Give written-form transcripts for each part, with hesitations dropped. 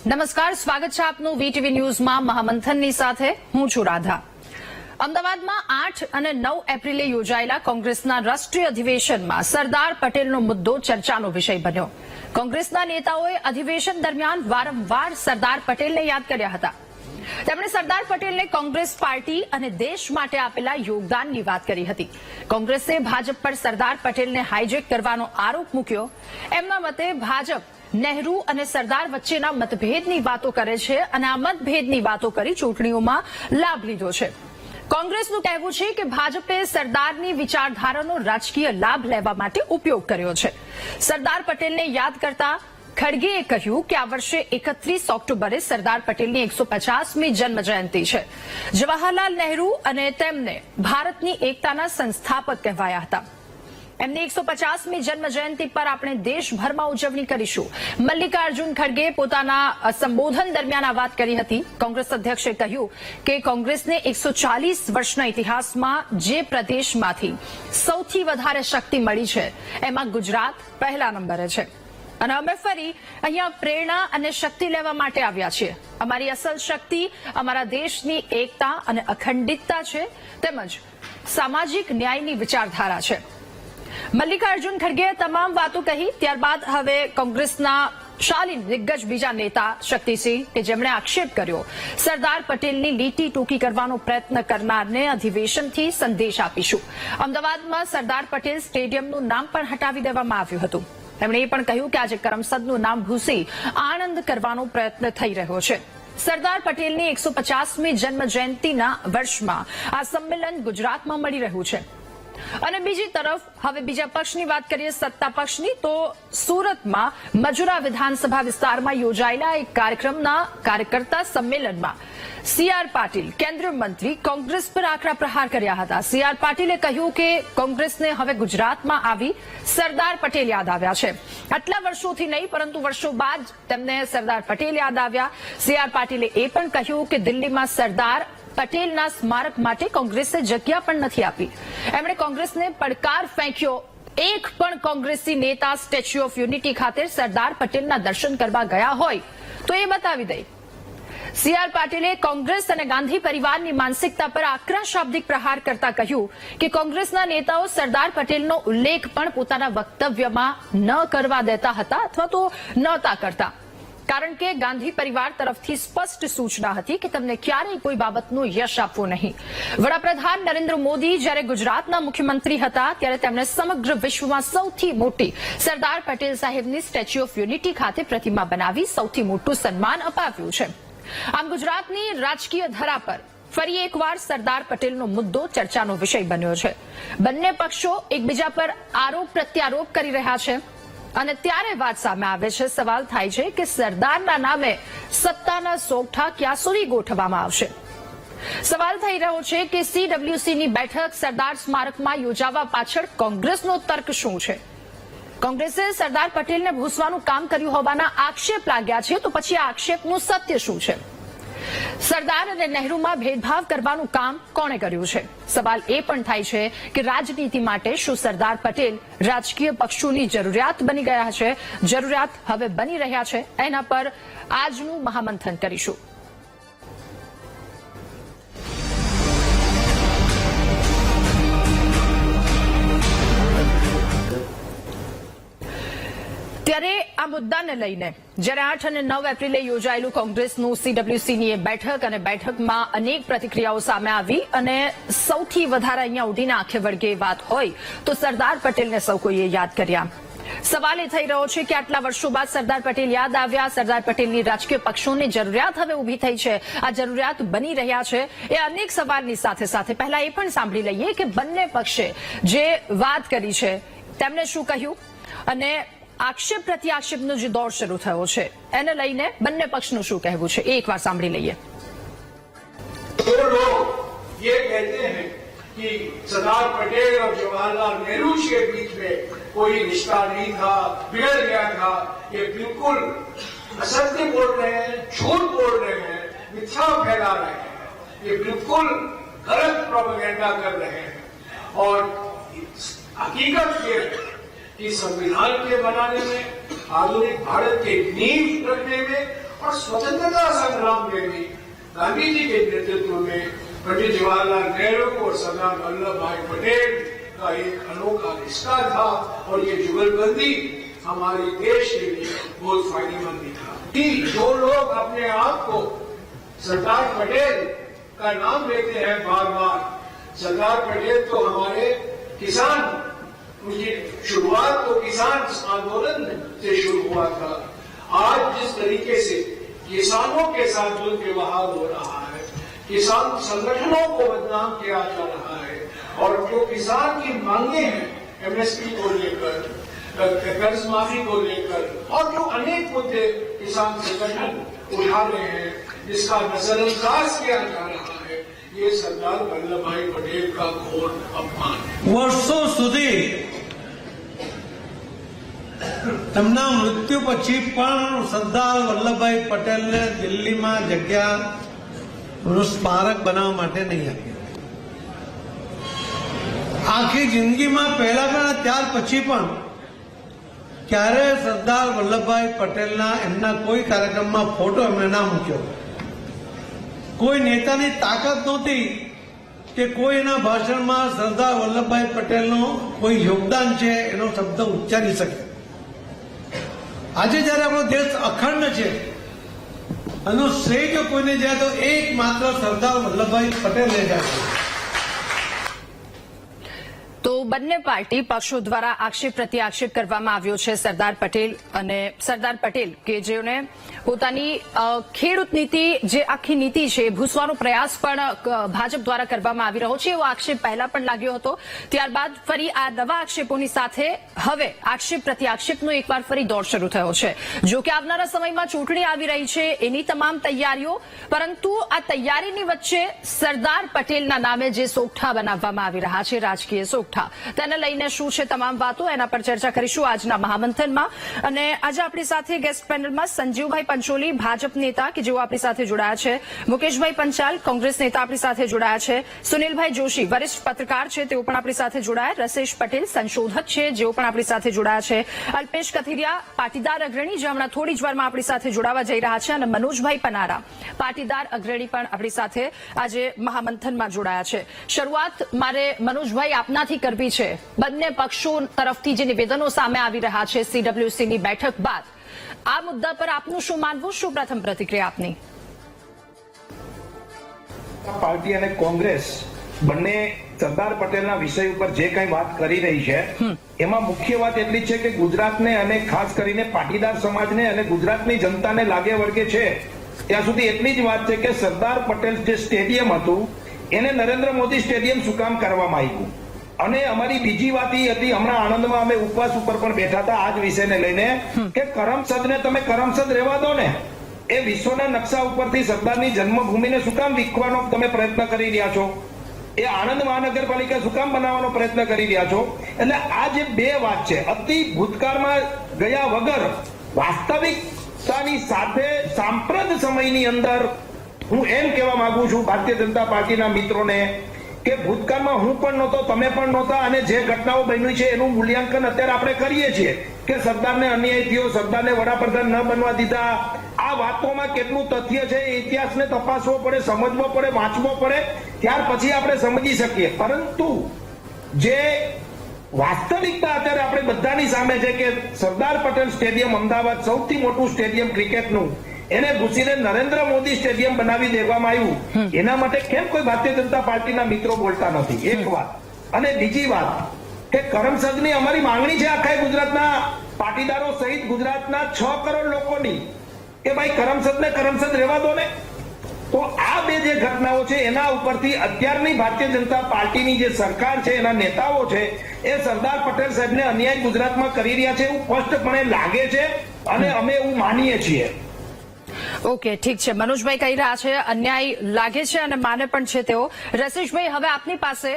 નમસ્કાર, સ્વાગત છે આપનું વીટીવી ન્યૂઝમાં મહામંથનની સાથે હું છું રાધા। અમદાવાદમાં 8 અને 9 એપ્રિલે યોજાયેલા કોંગ્રેસના રાષ્ટ્રીય અધિવેશનમાં સરદાર પટેલનો મુદ્દો ચર્ચાનો વિષય બન્યો। કોંગ્રેસના નેતાઓએ અધિવેશન દરમિયાન વારંવાર સરદાર પટેલને યાદ કર્યા હતા। તેમણે સરદાર પટેલને કોંગ્રેસ પાર્ટી અને દેશ માટે આપેલા યોગદાનની વાત કરી હતી। કોંગ્રેસે ભાજપ પર સરદાર પટેલને હાઇજેક કરવાનો આરોપ મૂક્યો। એમના મતે ભાજપ નહેરુ અને સરદાર વચ્ચેના મતભેદની વાતો કરે છે અને આ મતભેદની વાતો કરી ચૂંટણીઓમાં લાભ લીધો છે। કોંગ્રેસનું કહેવું છે કે ભાજપે સરદારની વિચારધારાનો રાજકીય લાભ લેવા માટે ઉપયોગ કર્યો છે। સરદાર પટેલને યાદ કરતા ખડગેએ કહ્યું કે આ વર્ષે 31 ઓક્ટોબરે સરદાર પટેલની 150મી જન્મજયંતિ છે। જવાહરલાલ નહેરુ અને તેમને ભારતની એકતાના સંસ્થાપક કહેવાયા હતા। એમની 150મી જન્મજયંતિ પર આપણે દેશભરમાં ઉજવણી કરીશું। મલ્લિકાર્જુન ખડગે પોતાના સંબોધન દરમિયાન આ વાત કરી હતી। કોંગ્રેસ અધ્યક્ષે કહ્યું કે કોંગ્રેસને 140 વર્ષના ઇતિહાસમાં જે પ્રદેશમાંથી સૌથી વધારે શક્તિ મળી છે એમાં ગુજરાત પહેલા નંબરે છે અને અમે ફરી અહીંયા પ્રેરણા અને શક્તિ લેવા માટે આવ્યા છીએ। અમારી અસલ શક્તિ અમારા દેશની એકતા અને અખંડિતતા છે તેમજ સામાજિક ન્યાયની વિચારધારા છે। મલ્લિકાર્જુન ખડગેએ તમામ વાતો કહી। ત્યારબાદ હવે કોંગ્રેસના શાલીન દિગ્ગજ બીજા નેતા શક્તિસિંહ કે જેમણે આક્ષેપ કર્યો સરદાર પટેલની લીટી ટૂંકી કરવાનો પ્રયત્ન કરનારને અધિવેશનથી સંદેશ આપીશું। અમદાવાદમાં સરદાર પટેલ સ્ટેડિયમનું નામ પણ હટાવી દેવામાં આવ્યું હતું। તેમણે એ પણ કહ્યું કે આજે કરમસદનું નામ ભૂસી આણંદ કરવાનો પ્રયત્ન થઈ રહ્યો છે। સરદાર પટેલની 150મી જન્મજયંતિના વર્ષમાં આ સંમેલન ગુજરાતમાં મળી રહ્યું છે અને બીજી તરફ હવે બીજા પક્ષની વાત કરીએ, સત્તા પક્ષની, તો સુરતમાં મજુરા વિધાનસભા વિસ્તારમાં યોજાયેલા એક કાર્યક્રમના કાર્યકર્તા સંમેલનમાં સીઆર પાટીલ કેન્દ્રીય મંત્રી કોંગ્રેસ પર આકરા પ્રહાર કર્યા હતા। સીઆર પાટીલે કહ્યું કે કોંગ્રેસને હવે ગુજરાતમાં આવી સરદાર પટેલ યાદ આવ્યા છે। આટલા વર્ષોથી નહીં પરંતુ વર્ષો બાદ તેમને સરદાર પટેલ યાદ આવ્યા। સીઆર પાટીલે એ પણ કહ્યું કે દિલ્હીમાં સરદાર પટેલના સ્મારક માટે કોંગ્રેસે જગ્યા પણ નથી આપી। એમણે કોંગ્રેસને પડકાર ફેંક્યો, એક પણ કોંગ્રેસી નેતા સ્ટેચ્યુ ઓફ યુનિટી ખાતે સરદાર પટેલના દર્શન કરવા ગયા હોય તો એ બતાવી દે। સીઆર પાટીલે કોંગ્રેસ અને ગાંધી પરિવારની માનસિકતા પર આકરા શાબ્દિક પ્રહાર કરતા કહ્યું કે કોંગ્રેસના નેતાઓ સરદાર પટેલનો ઉલ્લેખ પણ પોતાના વક્તવ્યમાં ન કરવા દેતા હતા અથવા તો નહોતા કરતા, કારણ કે ગાંધી પરિવાર તરફથી સ્પષ્ટ સૂચના હતી કે તમને ક્યારેય કોઈ બાબતનું યશ આપવું નહીં। વડાપ્રધાન નરેન્દ્ર મોદી જ્યારે ગુજરાતના મુખ્યમંત્રી હતા ત્યારે તેમણે સમગ્ર વિશ્વમાં સૌથી મોટી સરદાર પટેલ સાહેબની સ્ટેચ્યુ ઓફ યુનિટી ખાતે પ્રતિમા બનાવી સૌથી મોટું સન્માન અપાવ્યું છે। આમ ગુજરાતની રાજકીય ધરા પર ફરી એકવાર સરદાર પટેલનો મુદ્દો ચર્ચાનો વિષય બન્યો છે। બંને પક્ષો એકબીજા પર આરોપ પ્રત્યારોપ કરી રહ્યા છે અને ત્યારે વાત સામે આવે છે, સવાલ થાય છે કે સરદારના નામે સત્તાના સોગઠા ક્યાં સુધી ગોઠવવામાં આવશે। સવાલ થઈ રહ્યો છે કે સીડબ્લ્યુસીની બેઠક સરદાર સ્મારકમાં યોજાવા પાછળ કોંગ્રેસનો તર્ક શું છે? કોંગ્રેસે સરદાર પટેલને ભૂસવાનું કામ કર્યું હોવાના આક્ષેપ લાગ્યા છે, તો પછી આ આક્ષેપનું સત્ય શું છે? સરદાર અને નહેરુમાં ભેદભાવ કરવાનું કામ કોણે કર્યું છે? સવાલ એ પણ થાય છે કે રાજનીતિ માટે શું સરદાર પટેલ રાજકીય પક્ષોની જરૂરિયાત બની ગયા છે, જરૂરિયાત હવે બની રહ્યા છે? એના પર આજનું મહામંથન કરીશું। ત્યારે આ મુદ્દાને લઈને જ્યારે 8 અને 9 એપ્રિલે યોજાયેલું કોંગ્રેસનું સીડબ્લ્યુસીની બેઠક અને બેઠકમાં અનેક પ્રતિક્રિયાઓ સામે આવી અને સૌથી વધારે અહીંયા ઉડીને આંખે વળગે વાત હોય તો સરદાર પટેલને સૌ કોઈએ યાદ કર્યા। સવાલ એ થઈ રહ્યો છે કે આટલા વર્ષો બાદ સરદાર પટેલ યાદ આવ્યા, સરદાર પટેલની રાજકીય પક્ષોની જરૂરિયાત હવે ઊભી થઈ છે, આ જરૂરિયાત બની રહ્યા છે। એ અનેક સવાલની સાથે સાથે પહેલા એ પણ સાંભળી લઈએ કે બંને પક્ષે જે વાત કરી છે તેમણે શું કહ્યું અને આક્ષેપ પ્રત્યાક્ષેપનો જે દોર શરૂ થયો છે એને લઈને બંને પક્ષનું શું કહેવું છે એ એકવાર સાંભળી લઈએ। तो लोग ये कहते हैं कि सरदार पटेल और जवाहरलाल नेहरू के बीच में कोई रिश्ता नहीं था, बिगड़ गया था, ये बिल्कुल असत्य बोल रहे हैं, झूठ बोल रहे हैं, मिथ्या फैला रहे हैं, ये बिल्कुल गलत प्रोपेगेंडा कर रहे हैं। और हकीकत ये है कि संविधान के बनाने में, आधुनिक भारत की नींव रखने में और स्वतंत्रता संग्राम में भी गांधी जी के नेतृत्व में पंडित जवाहरलाल नेहरू और सरदार वल्लभ भाई पटेल का एक अनोखा रिश्ता था और ये जुगलबंदी हमारे देश के लिए बहुत फायदेमंद था कि जो लोग अपने आप को सरदार पटेल का नाम लेते हैं बार बार, सरदार पटेल तो हमारे किसान, उनकी शुरुआत तो किसान आंदोलन से शुरू हुआ था। आज जिस तरीके से किसानों के साथ दुर्व्यवहार हो रहा है, किसान संगठनों को बदनाम किया जा रहा है और जो किसान की मांगे हैं एमएसपी को लेकर, कर्ज माफी को लेकर और जो अनेक मुद्दे किसान संगठन उठा रहे हैं, जिसका नजरअंदाज किया जा रहा है, ये सरदार वल्लभ भाई पटेल का घोर अपमान है। વર્ષો સુધી તેમના મૃત્યુ પછી પણ સરદાર વલ્લભભાઈ પટેલને દિલ્હીમાં જગ્યા સ્મારક બનાવવા માટે નહીં આપી. આખી જિંદગીમાં પહેલા ત્યાર પછી પણ ક્યારે સરદાર વલ્લભભાઈ પટેલના એમના કોઈ કાર્યક્રમમાં ફોટો એમણે ના મૂક્યો. કોઈ નેતાની તાકાત નહોતી કે કોઈ એના ભાષણમાં સરદાર વલ્લભભાઈ પટેલનું કોઈ યોગદાન છે એનો શબ્દ ઉચ્ચારી શકે. આજે જયારે આપણો દેશ અખંડ છે, એનો શ્રેય જો કોઈને જાય તો એકમાત્ર સરદાર વલ્લભભાઈ પટેલને જાય. તો બંને પાર્ટી પક્ષો દ્વારા આક્ષેપ પ્રતિ આક્ષેપ કરવામાં આવ્યો છે સરદાર પટેલ અને સરદાર પટેલ કે જેઓને પોતાની ખેડૂત નીતિ જે આખી નીતિ છે ભૂસવાનો પ્રયાસ પણ ભાજપ દ્વારા કરવામાં આવી રહ્યો છે એવો આક્ષેપ પહેલા પણ લાગ્યો હતો. ત્યારબાદ ફરી આ નવા આક્ષેપોની સાથે હવે આક્ષેપ પ્રતિ આક્ષેપનો એકવાર ફરી દોર શરૂ થયો છે. જો કે આવનારા સમયમાં ચૂંટણી આવી રહી છે, એની તમામ તૈયારીઓ, પરંતુ આ તૈયારીની વચ્ચે સરદાર પટેલના નામે જે સોગઠા બનાવવામાં આવી રહ્યા છે, રાજકીય સોગઠા, તેને લઈને શું છે તમામ વાતો, એના પર ચર્ચા કરીશું આજના મહામંથનમાં. અને આજે આપણી સાથે ગેસ્ટ પેનલમાં સંજીવભાઈ પંચોલી, ભાજપ નેતા કે જેઓ આપણી સાથે જોડાયા છે, મુકેશભાઈ પંચાલ, કોંગ્રેસ નેતા આપણી સાથે જોડાયા છે, સુનિલભાઈ જોશી, વરિષ્ઠ પત્રકાર છે, તેઓ પણ આપણી સાથે જોડાયા, રસેશ પટેલ, સંશોધક છે, જેઓ પણ આપણી સાથે જોડાયા છે, અલ્પેશ કથિરિયા, પાટીદાર અગ્રણી, જે હમણાં થોડી જ વારમાં આપણી સાથે જોડાવા જઈ રહ્યા છે, અને મનોજભાઈ પનારા, પાટીદાર અગ્રણી પણ આપણી સાથે આજે મહામંથનમાં જોડાયા છે. શરૂઆત મારે મનોજભાઈ આપનાથી કરવી છે. બંને પક્ષો તરફથી જે નિવેદનો સામે આવી રહ્યા છે સીડબ્લ્યુસીની બેઠક બાદ, આ મુદ્દા પર આપનું શું માનવું, શું પ્રથમ પ્રતિક્રિયા આપની? પાર્ટી અને કોંગ્રેસ બંને સરદાર પટેલના વિષય ઉપર જે કઈ વાત કરી રહી છે એમાં મુખ્ય વાત એટલી છે કે ગુજરાતને અને ખાસ કરીને પાટીદાર સમાજને અને ગુજરાતની જનતાને લાગે વળગે છે ત્યાં સુધી એટલી જ વાત છે કે સરદાર પટેલ જે સ્ટેડિયમ હતું એને નરેન્દ્ર મોદી સ્ટેડિયમ શું કામ કરવામાં આવ્યું. અને અમારી બીજી વાત એ હતી, હમણાં આણંદમાં અમે ઉપવાસ ઉપર પણ બેઠા હતા આ જ વિષયને લઈને કે કરમસદને તમે કરમસદ રહેવા દો ને, એ વિશ્વના નકશા ઉપરથી સરદારની જન્મભૂમિને શું કામ વિખવાનો તમે પ્રયત્ન કરી રહ્યા છો, એ આણંદ મહાનગરપાલિકા શું કામ બનાવવાનો પ્રયત્ન કરી રહ્યા છો. એટલે આ જે બે વાત છે, અતિ ભૂતકાળમાં ગયા વગર વાસ્તવિકતાની સાથે સાંપ્રત સમયની અંદર હું એમ કહેવા માંગુ છું ભારતીય જનતા પાર્ટીના મિત્રોને કે ભૂતકાળમાં હું પણ નહોતો, તમે પણ નહોતા, અને જે ઘટનાઓ બની છે એનું મૂલ્યાંકન અત્યારે આપણે કરીએ છીએ કે સરદારને અન્યાય થયો, સરદારને વડાપ્રધાન ન બનવા દીધા. આ વાતોમાં કેટલું તથ્ય છે એ ઇતિહાસને તપાસવો પડે, સમજવો પડે, વાંચવો પડે, ત્યાર પછી આપણે સમજી શકીએ. પરંતુ જે વાસ્તવિકતા અત્યારે આપણે બધાની સામે છે કે સરદાર પટેલ સ્ટેડિયમ અમદાવાદ સૌથી મોટું સ્ટેડિયમ ક્રિકેટનું, એને ઘૂસીને નરેન્દ્ર મોદી સ્ટેડિયમ બનાવી દેવામાં આવ્યું. એના માટે કેમ કોઈ ભારતીય જનતા પાર્ટીના મિત્રો બોલતા નથી? એક વાત. અને બીજી વાત કે કરમસદની અમારી માંગણી છે આખા ગુજરાતના પાટીદારો સહિત ગુજરાતના 6 કરોડ લોકોની કે ભાઈ કરમસદ રહેવા દો ને. તો આ બે જે ઘટનાઓ છે એના ઉપરથી અત્યારની ભારતીય જનતા પાર્ટીની જે સરકાર છે, એના નેતાઓ છે, એ સરદાર પટેલ સાહેબને અન્યાય ગુજરાતમાં કરી રહ્યા છે એવું સ્પષ્ટપણે લાગે છે અને અમે એવું માનીએ છીએ. ઓકે, ઠીક છે. મનોજભાઈ કહી રહ્યા છે અન્યાય લાગે છે અને માને પણ છે તેઓ. રસીશભાઈ, હવે આપની પાસે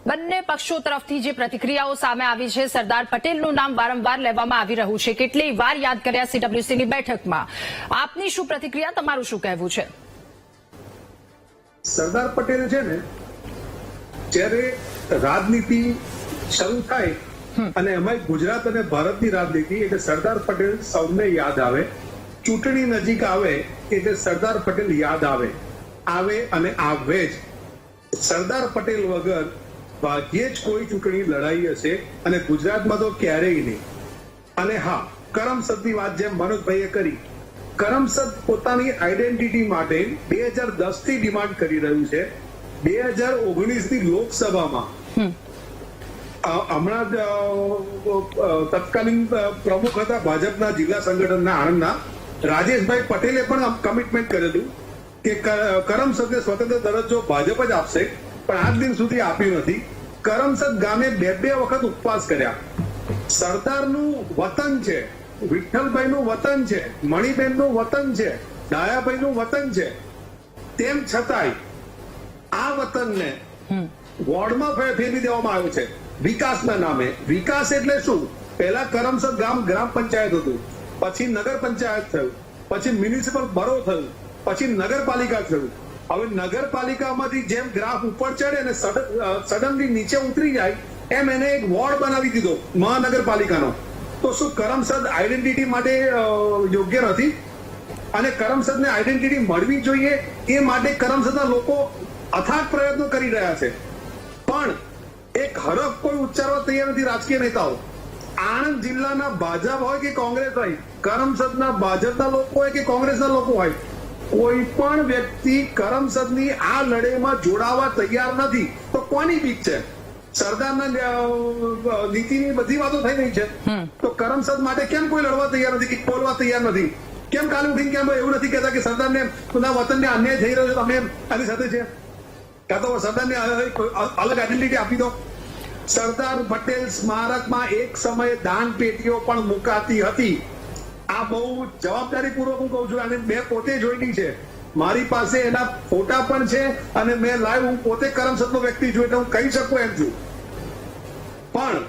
બંને પક્ષો તરફથી જે પ્રતિક્રિયાઓ સામે આવી છે, સરદાર પટેલનું નામ વારંવાર લેવામાં આવી રહ્યું છે, કેટલી વાર યાદ કર્યા સીડબ્લ્યુસીની બેઠકમાં, આપની શું પ્રતિક્રિયા, તમારું શું કહેવું છે? સરદાર પટેલ છે ને, જ્યારે રાજનીતિ શરૂ થાય અને એમાં ગુજરાત અને ભારતની રાજનીતિ એટલે સરદાર પટેલ સૌને યાદ આવે. ચૂંટણી નજીક આવે એટલે સરદાર પટેલ યાદ આવે અને આવે જ. સરદાર પટેલ વગર ભાગ્યે જ કોઈ ચૂંટણી લડાઈ હશે અને ગુજરાતમાં તો ક્યારેય નહીં. અને હા, કરમસદની વાત જેમ મનોજભાઈએ કરી, કરમસદ પોતાની આઈડેન્ટિટી માટે 2010 થી ડિમાન્ડ કરી રહ્યું છે. 2019 ની લોકસભામાં હમણાં જ તત્કાલીન પ્રમુખ હતા ભાજપના જિલ્લા સંગઠનના આણંદના રાજેશભાઈ પટેલે પણ કમિટમેન્ટ કરેલું કે કરમસદને સ્વતંત્ર દરજ્જો ભાજપ જ આપશે, પણ આજ દિન સુધી આપ્યું નથી. કરમસદ ગામે બે વખત ઉપવાસ કર્યા. સરદારનું વતન છે, વિઠ્ઠલભાઈનું વતન છે, મણિબેનનું વતન છે, ડાયાભાઈનું વતન છે, તેમ છતાંય આ વતનને વોર્ડમાં ફેરવી દેવામાં આવ્યું છે વિકાસના નામે. વિકાસ એટલે શું? પહેલા કરમસદ ગામ ગ્રામ પંચાયત હતું, પછી નગર પંચાયત થયું, પછી મ્યુનિસિપલ બરો થયું, પછી નગરપાલિકા થયું. હવે નગરપાલિકામાંથી જેમ ગ્રાફ ઉપર ચડે અને સડનલી નીચે ઉતરી જાય એમ એને એક વોર્ડ બનાવી દીધો મહાનગરપાલિકાનો. તો શું કરમસદ આઈડેન્ટિટી માટે યોગ્ય નથી? અને કરમસદને આઈડેન્ટિટી મળવી જોઈએ એ માટે કરમસદના લોકો અથાગ પ્રયત્નો કરી રહ્યા છે, પણ એક હરફ કોઈ ઉચ્ચારવા તૈયાર નથી રાજકીય નેતાઓ. આણંદ જિલ્લાના ભાજપ હોય કે કોંગ્રેસ હોય, કરમસદના ભાજપના લોકો હોય કે કોંગ્રેસના લોકો હોય, કોઈ પણ વ્યક્તિ કરમસદની આ લડાઈમાં જોડાવા તૈયાર નથી. તો કોની બીક છે? સરદારના નીતિની બધી વાતો થઈ રહી છે, તો કરમસદ માટે કેમ કોઈ લડવા તૈયાર નથી, બોલવા તૈયાર નથી? કેમ કાલે ઉઠીને કેમ એવું નથી કહેતા કે સરદારને વતનને અન્યાય થઈ રહ્યો છે, તમે આની સાથે છે? કાં તો સરદારને અલગ આઈડેન્ટિટી આપી દો. સરદાર પટેલ સ્મારકમાં એક સમયે દાન પેટીઓ પણ મુકાતી હતી. આ બહુ જવાબદારી પૂર્વક હું કહું છું, અને મેં પોતે જોયેલી છે. મારી પાસે એના ફોટા પણ છે અને મેં લાઈવ, હું પોતે કરમસદનો વ્યક્તિ છું એટલે હું કહી શકું એમ છું. પણ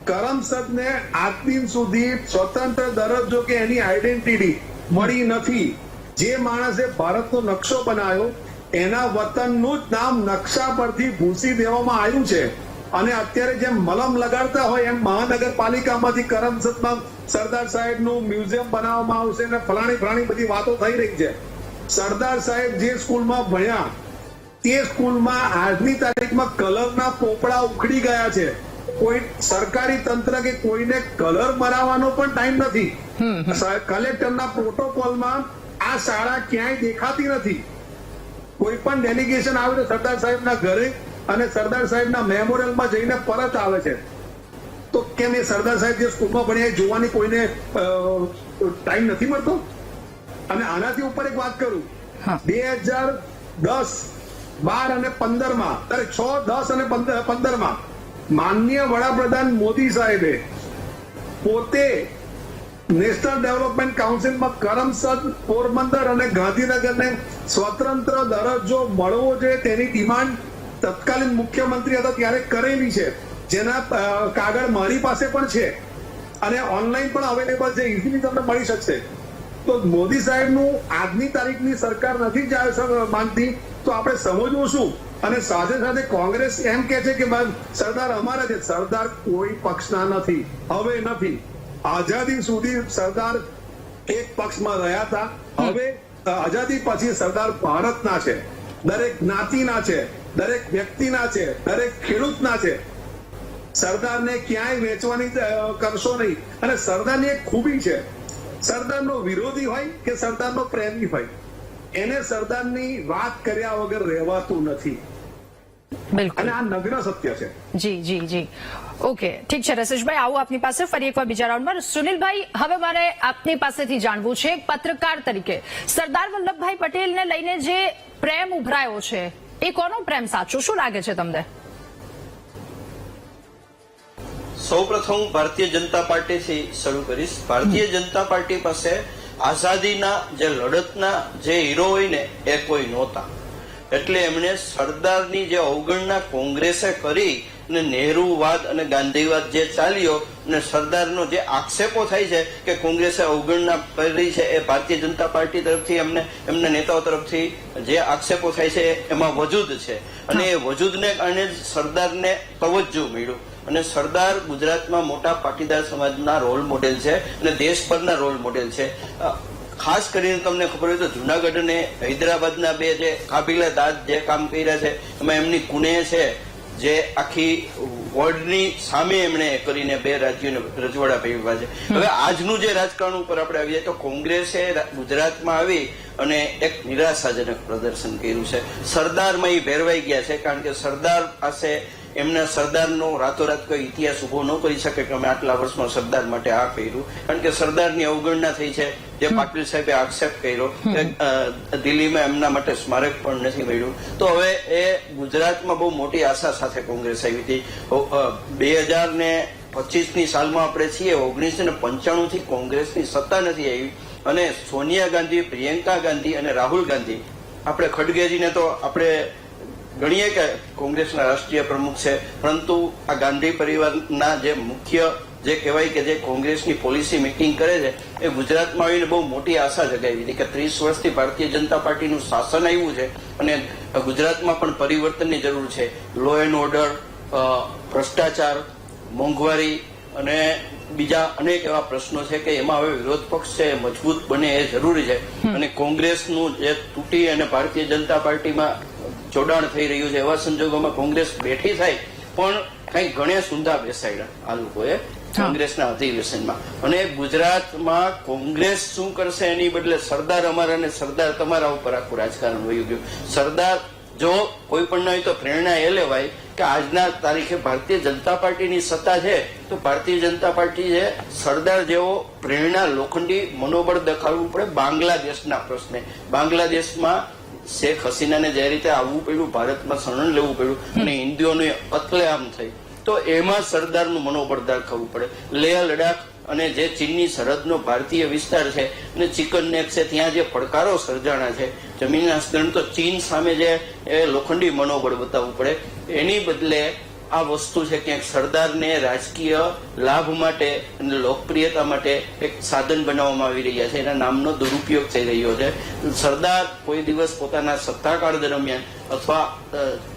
કરમસદને આજ દિન સુધી સ્વતંત્ર દરજ્જો કે એની આઈડેન્ટિટી મળી નથી. જે માણસે ભારતનો નકશો બનાવ્યો એના વતનનું જ નામ નકશા પરથી ભૂંસી દેવામાં આવ્યું છે. અને અત્યારે જેમ મલમ લગાડતા હોય એમ મહાનગરપાલિકામાંથી કરમસદમાં સરદાર સાહેબનું મ્યુઝિયમ બનાવવામાં આવશે અને ફલાણી બધી વાતો થઈ રહી છે. સરદાર સાહેબ જે સ્કૂલમાં ભણ્યા તે સ્કૂલમાં આજની તારીખમાં કલરના પોપડા ઉખડી ગયા છે. કોઈ સરકારી તંત્ર કે કોઈને કલર મરાવવાનો પણ ટાઈમ નથી. કલેક્ટરના પ્રોટોકોલમાં આ શાળા ક્યાંય દેખાતી નથી. કોઈ પણ ડેલિગેશન આવે તો સરદાર સાહેબના ઘરે અને સરદાર સાહેબના મેમોરિયલમાં જઈને પરત આવે છે. તો કેમ એ સરદાર સાહેબ જે સ્કૂલમાં ભણ્યા એ જોવાની કોઈને ટાઈમ નથી મળતો? અને આનાથી ઉપર એક વાત કરું, 2010, 12 અને 15માં 6, 10 અને 15માં માનનીય વડાપ્રધાન મોદી સાહેબે પોતે નેશનલ ડેવલપમેન્ટ કાઉન્સિલમાં કરમસદ, પોરબંદર અને ગાંધીનગરને સ્વતંત્ર દરજ્જો મળવો જોઈએ તેની ડિમાન્ડ તત્કાલીન મુખ્યમંત્રી હતા ત્યારે કરેલી છે, જેના કાગળ મારી પાસે પણ છે અને ઓનલાઈન પણ અવેલેબલ છે, ઇઝીલી તમને મળી શકશે. તો મોદી સાહેબનું આજની તારીખની સરકાર નથી માનતી તો આપણે સમજવું શું? અને સાથે સાથે કોંગ્રેસ એમ કે છે કે સરદાર અમારા છે. સરદાર કોઈ પક્ષના નથી, હવે નથી. આઝાદી સુધી સરદાર એક પક્ષમાં રહ્યા હતા. હવે આઝાદી પછી સરદાર ભારતના છે, દરેક જ્ઞાતિના છે, દરેક વ્યક્તિના છે, દરેક ખેડૂતના છે. સરદારને ક્યાંય વેચવાની કરશો નહીં. અને સરદારની એક ખૂબી છે, સરદારનો વિરોધી હોય કે સરદારનો પ્રેમી હોય, એને સરદારની વાત કર્યા વગર રહેવાતું નથી. બિલકુલ. અને આ નગ્ન સત્ય છે. જી. ઓકે, ઠીક છે રસીશભાઈ, આવું આપની પાસે ફરી એકવાર બીજા રાઉન્ડમાં. સુનિલભાઈ, હવે મારે આપની પાસેથી જાણવું છે, પત્રકાર તરીકે સરદાર વલ્લભભાઈ પટેલને લઈને જે પ્રેમ ઉભરાયો છે એ કોનો પ્રેમ સાચો? શું લાગે છે તમને? સૌપ્રથમ ભારતીય જનતા પાર્ટીથી શરૂ કરીશ. ભારતીય જનતા પાર્ટી પાસે આઝાદીના જે લડતના જે હીરો હોય ને એ કોઈ નહોતા. એટલે એમણે સરદારની જે અવગણના કોંગ્રેસે કરી અને નહેરુવાદ અને ગાંધીવાદ જે ચાલ્યો અને સરદારનો જે આક્ષેપો થાય છે કે કોંગ્રેસે અવગણના કરી છે એ ભારતીય જનતા પાર્ટી તરફથી એમના નેતાઓ તરફથી જે આક્ષેપો થાય છે એમાં વજૂદ છે. અને એ વજૂદને કારણે જ સરદારને તવજ્જો મળ્યું. અને સરદાર ગુજરાતમાં મોટા પાટીદાર સમાજના રોલ મોડેલ છે અને દેશભરના રોલ મોડેલ છે. ખાસ કરીને તમને ખબર હોય તો જુનાગઢ અને હૈદરાબાદના બે જે કાબિલે દાદ જે કામ કર્યા છે એમાં એમની કુને છે જે આખી વર્લ્ડની સામે એમણે કરીને બે રાજ્યોને રજવાડા પાડ્યા છે. હવે આજનું જે રાજકારણ ઉપર આપણે આવીએ તો કોંગ્રેસે ગુજરાતમાં આવી અને એક નિરાશાજનક પ્રદર્શન કર્યું છે. સરદારમાં એ ભેરવાઈ ગયા છે, કારણ કે સરદાર પાસે એમના સરદારનો રાતોરાત કોઈ ઇતિહાસ ઉભો ન કરી શકે કે અમે આટલા વર્ષમાં સરદાર માટે આ કર્યું, કારણ કે સરદારની અવગણના થઈ છે. જે પાટીલ સાહેબે આક્ષેપ કર્યો કે દિલ્હીમાં એમના માટે સ્મારક પણ નથી મળ્યું. તો હવે એ ગુજરાતમાં બહુ મોટી આશા સાથે કોંગ્રેસ આવી હતી. 2025ની સાલમાં આપણે છીએ, 1995 થી કોંગ્રેસની સત્તા નથી આવી અને સોનિયા ગાંધી, પ્રિયંકા ગાંધી અને રાહુલ ગાંધી, આપણે ખડગેજીને તો આપણે ગણીએ કે કોંગ્રેસના રાષ્ટ્રીય પ્રમુખ છે, પરંતુ આ ગાંધી પરિવારના જે મુખ્ય જે કહેવાય કે જે કોંગ્રેસની પોલિસી મેકિંગ કરે છે એ ગુજરાતમાં આવીને બહુ મોટી આશા જગાવી હતી કે 30 વર્ષથી ભારતીય જનતા પાર્ટીનું શાસન આવ્યું છે અને ગુજરાતમાં પણ પરિવર્તનની જરૂર છે. લો એન્ડ ઓર્ડર, ભ્રષ્ટાચાર, મોંઘવારી અને બીજા અનેક એવા પ્રશ્નો છે કે એમાં હવે વિરોધ પક્ષ છે મજબૂત બને એ જરૂરી છે. અને કોંગ્રેસનું જે તૂટી અને ભારતીય જનતા પાર્ટીમાં જોડાણ થઈ રહ્યું છે એવા સંજોગોમાં કોંગ્રેસ બેઠી થાય પણ કઈ ગણેશ સુંદા બેસાડ્યા આ લોકોએ કોંગ્રેસના અધિવેશનમાં. અને ગુજરાતમાં કોંગ્રેસ શું કરશે એની બદલે સરદાર અમારા અને સરદાર તમારા ઉપર આખું રાજકારણ વયું ગયું. સરદાર જો કોઈ પણ હોય તો પ્રેરણા એ લેવાય કે આજના તારીખે ભારતીય જનતા પાર્ટીની સત્તા છે તો ભારતીય જનતા પાર્ટી છે સરદાર જેવો પ્રેરણા લોખંડી મનોબળ દેખાડવું પડે. બાંગ્લાદેશના પ્રશ્ને, બાંગ્લાદેશમાં શેખ હસીનાને જે રીતે આવવું પડ્યું, ભારતમાં શરણ લેવું પડ્યું અને હિન્દુઓની કતલેઆમ થઈ, તો એમાં સરદારનું મનોબળ દાખવવું પડે. લેહ લડાખ અને જે ચીનની સરહદનો ભારતીય વિસ્તાર છે અને ચિકન નેક છે, ત્યાં જે પડકારો સર્જાણા છે જમીન આસ્તરણ, તો ચીન સામે જે લોખંડી મનોબળ બતાવવું પડે. એની બદલે આ વસ્તુ છે ક્યાંક સરદારને રાજકીય લાભ માટે અને લોકપ્રિયતા માટે એક સાધન બનાવવામાં આવી રહ્યા છે, એના નામનો દુરુપયોગ થઈ રહ્યો છે. સરદાર કોઈ દિવસ પોતાના સત્તાકાળ દરમિયાન અથવા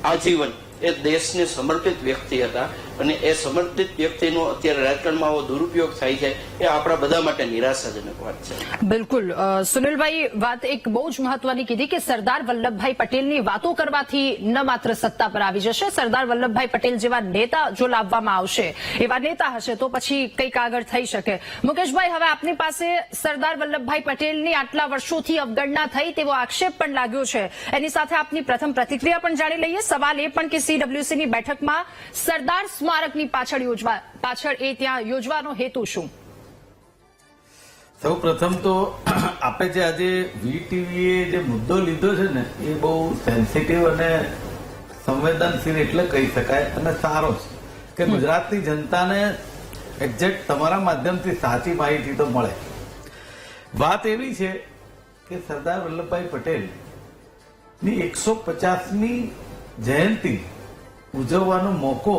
આજીવન એ દેશને સમર્પિત વ્યક્તિ હતા અને એ સમર્પિત વ્યક્તિનો અત્યારે રાજકારણમાં આવો દુરુપયોગ થાય છે એ આપણા બધા માટે નિરાશાજનક વાત છે. બિલકુલ સુનિલભાઈ, વાત એક બહુ જ મહત્વની કીધી કે સરદાર વલ્લભભાઈ પટેલની વાતો કરવાથી ન માત્ર સત્તા પર આવી જશે, સરદાર વલ્લભભાઈ પટેલ જેવા નેતા જો લાવવામાં આવશે, એવા નેતા હશે તો પછી કંઈક આગળ થઈ શકે. મુકેશભાઈ, હવે આપની પાસે સરદાર વલ્લભભાઈ પટેલની આટલા વર્ષોથી અવગણના થઈ તેવો આક્ષેપ પણ લાગ્યો છે, એની સાથે આપની પ્રથમ પ્રતિક્રિયા પણ જાણી લઈએ. સવાલ એ પણ કે CWCની બેઠકમાં સરદાર સ્મારકની પાછળ એ ત્યાં યોજવાનો હેતુ શું? સૌ પ્રથમ તો આપણે જે આજે VTVએ જે મુદ્દો લીધો છે ને એ બહુ સેન્સિટિવ અને સંવેદનશીલ એટલે કહી શકાય અને સારો છે કે ગુજરાતની જનતાને એક્ઝેક્ટ તમારા માધ્યમથી સાચી માહિતી તો મળે. વાત એવી છે કે સરદાર વલ્લભભાઈ પટેલની 150મી જયંતિ ઉજવવાનો મોકો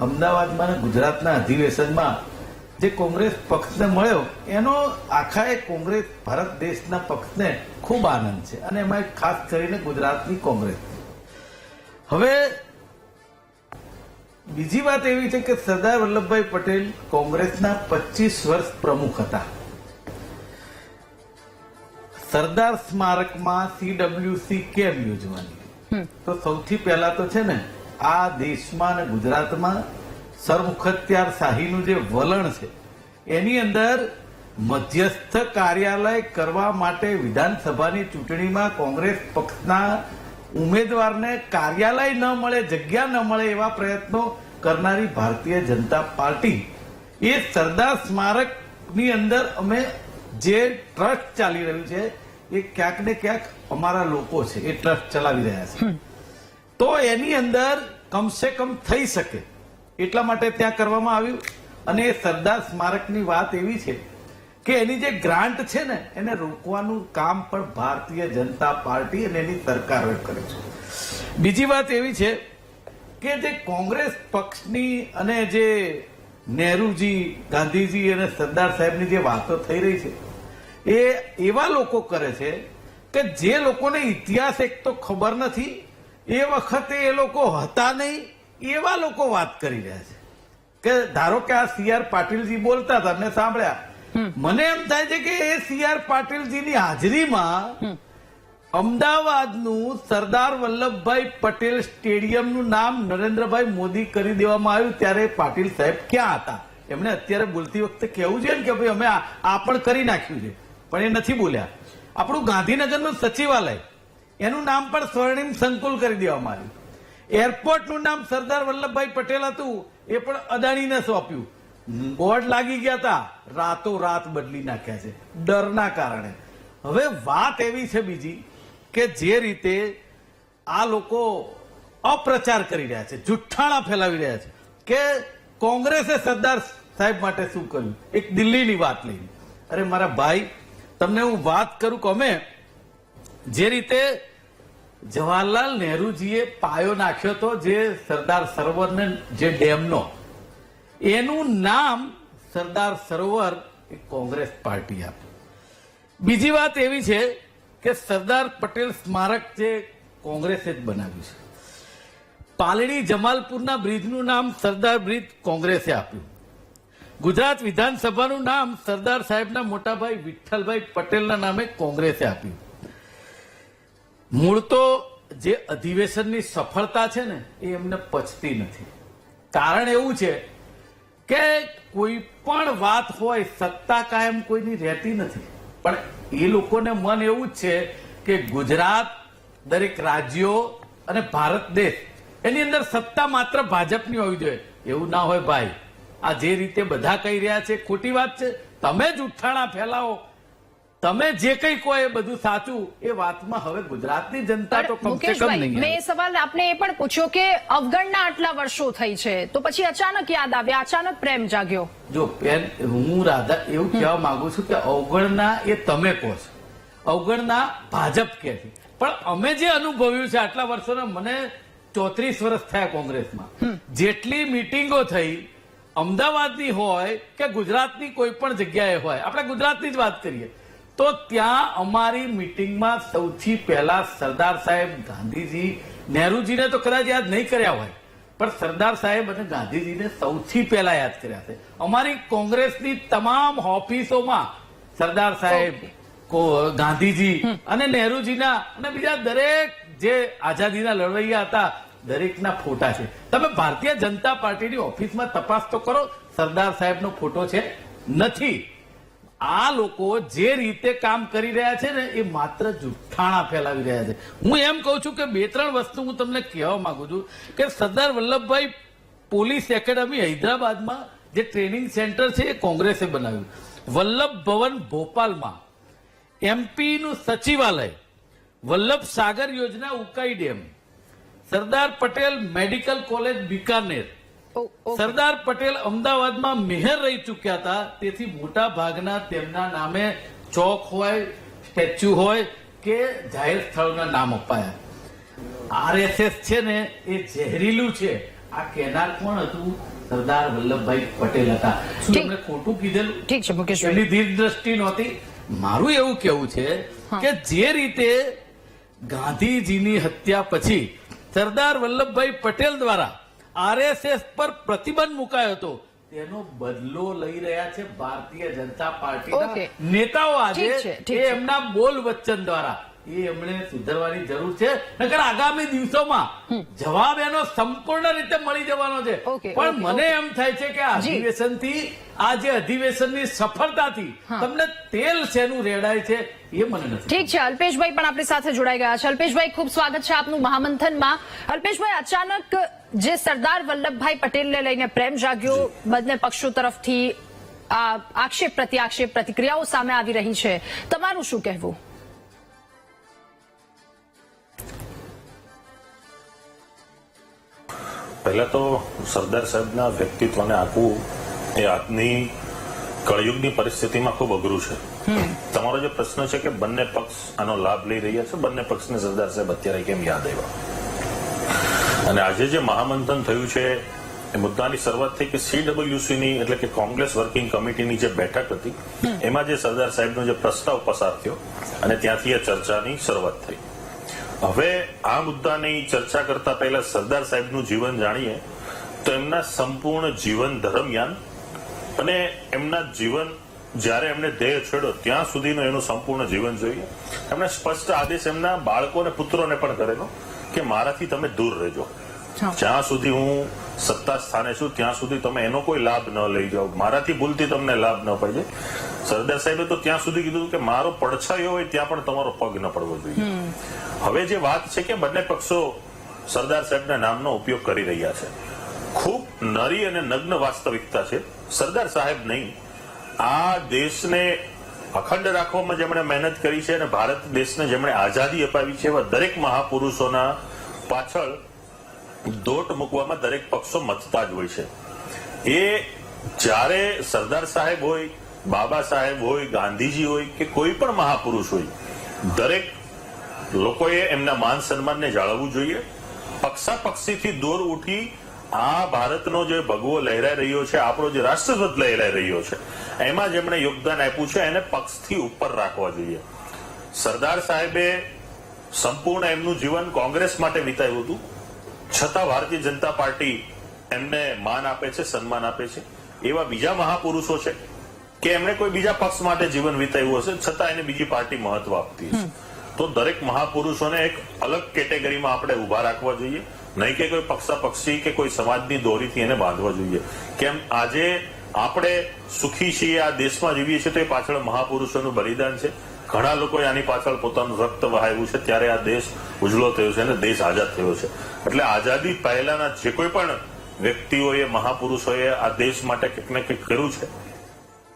અમદાવાદમાં અને ગુજરાતના અધિવેશનમાં જે કોંગ્રેસ પક્ષને મળ્યો એનો આખા કોંગ્રેસ ભારત દેશના પક્ષને ખૂબ આનંદ છે અને એમાં ખાસ કરીને ગુજરાતની કોંગ્રેસ. હવે બીજી વાત એવી છે કે સરદાર વલ્લભભાઈ પટેલ કોંગ્રેસના 25 વર્ષ પ્રમુખ હતા. સરદાર સ્મારકમાં CWC કેમ યોજવાની? તો સૌથી પહેલા તો છે ને આ દેશમાં અને ગુજરાતમાં સરમુખત્યાર શાહીનું જે વલણ છે એની અંદર મધ્યસ્થ કાર્યાલય કરવા માટે વિધાનસભાની ચૂંટણીમાં કોંગ્રેસ પક્ષના ઉમેદવારને કાર્યાલય ન મળે, જગ્યા ન મળે એવા પ્રયત્નો કરનારી ભારતીય જનતા પાર્ટી એ સરદાર સ્મારકની અંદર અમે જે ટ્રસ્ટ ચાલી રહ્યું છે એ ક્યાંક ને ક્યાંક અમારા લોકો છે એ ટ્રસ્ટ ચલાવી રહ્યા છે, તો એની અંદર કમસે કમ થઈ શકે એટલા માટે ત્યાં કરવામાં આવ્યું. અને એ સરદાર સ્મારકની વાત એવી છે કે એની જે ગ્રાન્ટ છે ને એને રોકવાનું કામ પણ ભારતીય જનતા પાર્ટી અને એની સરકારોએ કર્યું છે. બીજી વાત એવી છે કે જે કોંગ્રેસ પક્ષની અને જે નહેરુજી, ગાંધીજી અને સરદાર સાહેબની જે વાતો થઈ રહી છે એ એવા લોકો કરે છે કે જે લોકોને ઇતિહાસ એક તો ખબર નથી, એ વખતે એ લોકો હતા નહીં એવા લોકો વાત કરી રહ્યા છે. કે ધારો કે આ CR પાટીલજી બોલતા હતા, મેં સાંભળ્યા મને એમ થાય છે કે એ CR પાટીલજીની હાજરીમાં અમદાવાદનું સરદાર વલ્લભભાઈ પટેલ સ્ટેડિયમનું નામ નરેન્દ્રભાઈ મોદી કરી દેવામાં આવ્યું ત્યારે પાટીલ સાહેબ ક્યાં હતા? એમણે અત્યારે બોલતી વખતે કહેવું છે ને કે ભાઈ અમે આ પણ કરી નાખ્યું છે, પણ એ નથી બોલ્યા. આપણું ગાંધીનગરનું સચિવાલય એનું નામ પણ સ્વર્ણિમ સંકુલ કરી દેવામાં આવ્યું. એરપોર્ટનું નામ સરદાર વલ્લભભાઈ પટેલ હતું, એ પણ અદાણીને સોંપ્યું. બોર્ડ લાગી ગયા હતા, રાતોરાત બદલી નાખ્યા છે ડરના કારણે. હવે વાત એવી છે બીજી કે જે રીતે આ લોકો અપ્રચાર કરી રહ્યા છે, જુઠ્ઠાણા ફેલાવી રહ્યા છે કે કોંગ્રેસે સરદાર સાહેબ માટે શું કર્યું. એક દિલ્હીની વાત લઈને, અરે મારા ભાઈ તમને હું વાત કરું કે અમે જે રીતે જવાહરલાલ નહેરુજીએ પાયો નાખ્યો હતો જે સરદાર સરોવરને જે ડેમનો, એનું નામ સરદાર સરોવર એ કોંગ્રેસ પાર્ટી આપી. બીજી વાત એવી છે કે સરદાર પટેલ સ્મારક જે કોંગ્રેસે જ બનાવ્યું છે. પાલડી જમાલપુરના બ્રિજનું નામ સરદાર બ્રિજ કોંગ્રેસે આપ્યું. ગુજરાત વિધાનસભાનું નામ સરદાર સાહેબના મોટાભાઈ વિઠ્ઠલભાઈ પટેલના નામે કોંગ્રેસે આપ્યું. મૂળ તો જે અધિવેશનની સફળતા છે ને એ એમને પચતી નથી. કારણ એવું છે કે કોઈ પણ વાત હોય સત્તા કાયમ કોઈની રહેતી નથી, પણ એ લોકોને મન એવું જ છે કે ગુજરાત, દરેક રાજ્યો અને ભારત દેશ એની અંદર સત્તા માત્ર ભાજપની હોવી જોઈએ. એવું ના હોય ભાઈ. આ જે રીતે બધા કહી રહ્યા છે ખોટી વાત છે. તમે જ ઉઠાણા ફેલાવો, તમે જે કંઈ કહો એ બધું સાચું, એ વાતમાં હવે ગુજરાતની જનતા તો કમ સે કમ મુકેશભાઈ, નહીં. મેં એ સવાલ આપને એ પણ પૂછ્યો કે અવગણના આટલા વર્ષો થઈ છે તો પછી અચાનક યાદ આવ્યા, અચાનક પ્રેમ જાગ્યો. જો બેન, હું રાધા એવું કહેવા માંગુ છું કે અવગણના એ તમે કહો છો, અવગણના ભાજપ કહે છે. પણ અમે જે અનુભવ્યું છે આટલા વર્ષોના, મને 34 વર્ષ થયા કોંગ્રેસમાં, જેટલી મીટિંગો થઈ અમદાવાદની હોય કે ગુજરાતની કોઈ પણ જગ્યાએ હોય, આપણે ગુજરાતની જ વાત કરીએ તો ત્યાં અમારી મીટિંગમાં સૌથી પહેલા સરદાર સાહેબ, ગાંધીજી, નહેરુજીને તો કદાચ યાદ નહીં કર્યા હોય, પણ સરદાર સાહેબ અને ગાંધીજીને સૌથી પહેલા યાદ કર્યા છે. અમારી કોંગ્રેસની તમામ ઓફિસોમાં સરદાર સાહેબ, ગાંધીજી અને નહેરુજીના અને બીજા દરેક જે આઝાદીના લડવૈયા હતા દરેકના ફોટા છે. તમે ભારતીય જનતા પાર્ટીની ઓફિસમાં તપાસ તો કરો, સરદાર સાહેબનો ફોટો છે નથી. આ લોકો જે રીતે કામ કરી રહ્યા છે ને એ માત્ર જુઠ્ઠાણા ફેલાવી રહ્યા છે. હું એમ કહું છું કે 2-3 વસ્તુ હું તમને કહેવા માંગુ છું કે સરદાર વલ્લભભાઈ પોલીસ એકેડમી હૈદરાબાદમાં જે ટ્રેનિંગ સેન્ટર છે એ કોંગ્રેસે બનાવ્યું. વલ્લભ ભવન ભોપાલમાં, એમપીનું સચિવાલય, વલ્લભ સાગર યોજના Ukai dam, Sardar Patel medical college Bikaner, Sardar Patel અમદાવાદમાં મેયર રહી ચૂક્યા હતા, તેથી મોટા ભાગના તેમના નામે ચોક હોય, સ્ટેચ્યુ હોય કે જાહેર સ્થળના નામ અપાયા. RSS છે ને એ ઝેરીલું છે. આ કહેનાર કોણ હતું? સરદાર વલ્લભભાઈ પટેલ હતા. શું તમને ખોટું કીધેલું? ઠીક છે મુકેશભાઈ, એની દીર્ઘદ્રષ્ટિ નહોતી. મારું એવું કેવું છે કે જે રીતે ગાંધીજીની હત્યા પછી સરદાર વલ્લભભાઈ પટેલ દ્વારા RSS પર પ્રતિબંધ મુકાયો હતો, તેનો બદલો લઈ રહ્યા છે ભારતીય જનતા પાર્ટીના નેતાઓ આજે. એ એમના બોલ વચન દ્વારા એ એમણે સુધરવાની જરૂર છે, નકર આગામી દિવસોમાં જવાબ એનો સંપૂર્ણ રીતે મળી જવાનો છે. પણ મને એમ થાય છે કે આ અધિવેશનથી, આ જે અધિવેશનની સફળતાથી તમને તેલ શેનું રેડાય છે એ મને નથી. ઠીક છે, અલ્પેશભાઈ પણ આપણી સાથે જોડાઈ ગયા છે. અલ્પેશભાઈ, ખૂબ સ્વાગત છે આપનું મહામંથનમાં. અલ્પેશભાઈ, અચાનક જે સરદાર વલ્લભભાઈ પટેલને લઈને પ્રેમ જાગ્યો, બંને પક્ષો તરફથી આક્ષેપ પ્રત્યાક્ષેપ પ્રતિક્રિયાઓ સામે આવી રહી છે, તમારું શું કહેવું? પહેલા તો સરદાર સાહેબના વ્યક્તિત્વને આંકવું એ આજની કળયુગની પરિસ્થિતિમાં ખૂબ અઘરું છે. તમારો જે પ્રશ્ન છે કે બંને પક્ષ આનો લાભ લઈ રહ્યા છે, બંને પક્ષને સરદાર સાહેબ અત્યારે કેમ યાદ આવ્યા, અને આજે જે મહામંથન થયું છે એ મુદ્દાની શરૂઆત થઈ કે CWC ની એટલે કે કોંગ્રેસ વર્કિંગ કમિટીની જે બેઠક હતી એમાં જે સરદાર સાહેબનો જે પ્રસ્તાવ પસાર થયો અને ત્યાંથી એ ચર્ચાની શરૂઆત થઈ. હવે આ મુદ્દાની ચર્ચા કરતા પહેલા સરદાર સાહેબનું જીવન જાણીએ તો એમના સંપૂર્ણ જીવન દરમિયાન અને એમના જીવન જ્યારે એમને ધ્યેય છેડો ત્યાં સુધીનું એનું સંપૂર્ણ જીવન જોઈએ. એમણે સ્પષ્ટ આદેશ એમના બાળકો અને પુત્રોને પણ કરેલો કે મારાથી તમે દૂર રહેજો. જ્યાં સુધી હું સત્તા સ્થાને છું ત્યાં સુધી તમે એનો કોઈ લાભ ન લઈ જાઓ, મારાથી ભૂલથી તમને લાભ ન પડે. સરદાર સાહેબે તો ત્યાં સુધી કીધું કે મારો પડછાયો હોય ત્યાં પણ તમારો પગ ન પડવો જોઈએ. હવે જે વાત છે કે બંને પક્ષો સરદાર સાહેબના નામનો ઉપયોગ કરી રહ્યા છે, ખૂબ નરી અને નગ્ન વાસ્તવિકતા છે. સરદાર સાહેબ નહીં, આ દેશને અખંડ રાખવામાં જેમણે મહેનત કરી છે અને ભારત દેશને જેમણે આઝાદી અપાવી છે એવા દરેક મહાપુરુષોના પાછળ દોટ મૂકવામાં દરેક પક્ષો મથતા જ હોય છે. એ જ્યારે સરદાર સાહેબ હોય, બાબા સાહેબ હોય, ગાંધીજી હોય કે કોઈ પણ મહાપુરુષ હોય, દરેક લોકોએ એમના માન સન્માનને જાળવવું જોઈએ. પક્ષાપક્ષીથી દૂર ઉઠી આ ભારતનો જે ભગવો લહેરાઈ રહ્યો છે, આપણો જે રાષ્ટ્રધ્વજ લહેરાઈ રહ્યો છે, એમાં જેમણે યોગદાન આપ્યું છે એને પક્ષથી ઉપર રાખવા જોઈએ. સરદાર સાહેબે સંપૂર્ણ એમનું જીવન કોંગ્રેસ માટે વિતાવ્યું હતું, છતાં ભારતીય જનતા પાર્ટી એમને માન આપે છે, સન્માન આપે છે. એવા બીજા મહાપુરુષો છે કે એમણે કોઈ બીજા પક્ષ માટે જીવન વિતાવ્યું હશે, છતાં એને બીજી પાર્ટી મહત્વ આપતી હશે. તો દરેક મહાપુરુષોને એક અલગ કેટેગરીમાં આપણે ઉભા રાખવા જોઈએ, નહીં કે કોઈ પક્ષાપક્ષી કે કોઈ સમાજની દોરીથી એને બાંધવા જોઈએ. કેમ આજે આપણે સુખી છીએ, આ દેશમાં જીવીએ છીએ તો એ પાછળ મહાપુરુષોનું બલિદાન છે. ઘણા લોકોએ આની પાછળ પોતાનું રક્ત વહાવ્યું છે, ત્યારે આ દેશ ઉજળો થયો છે અને દેશ આઝાદ થયો છે. એટલે આઝાદી પહેલાના જે કોઈ પણ વ્યક્તિઓએ, મહાપુરુષોએ આ દેશ માટે કંઈક ને કંઈક કર્યું છે,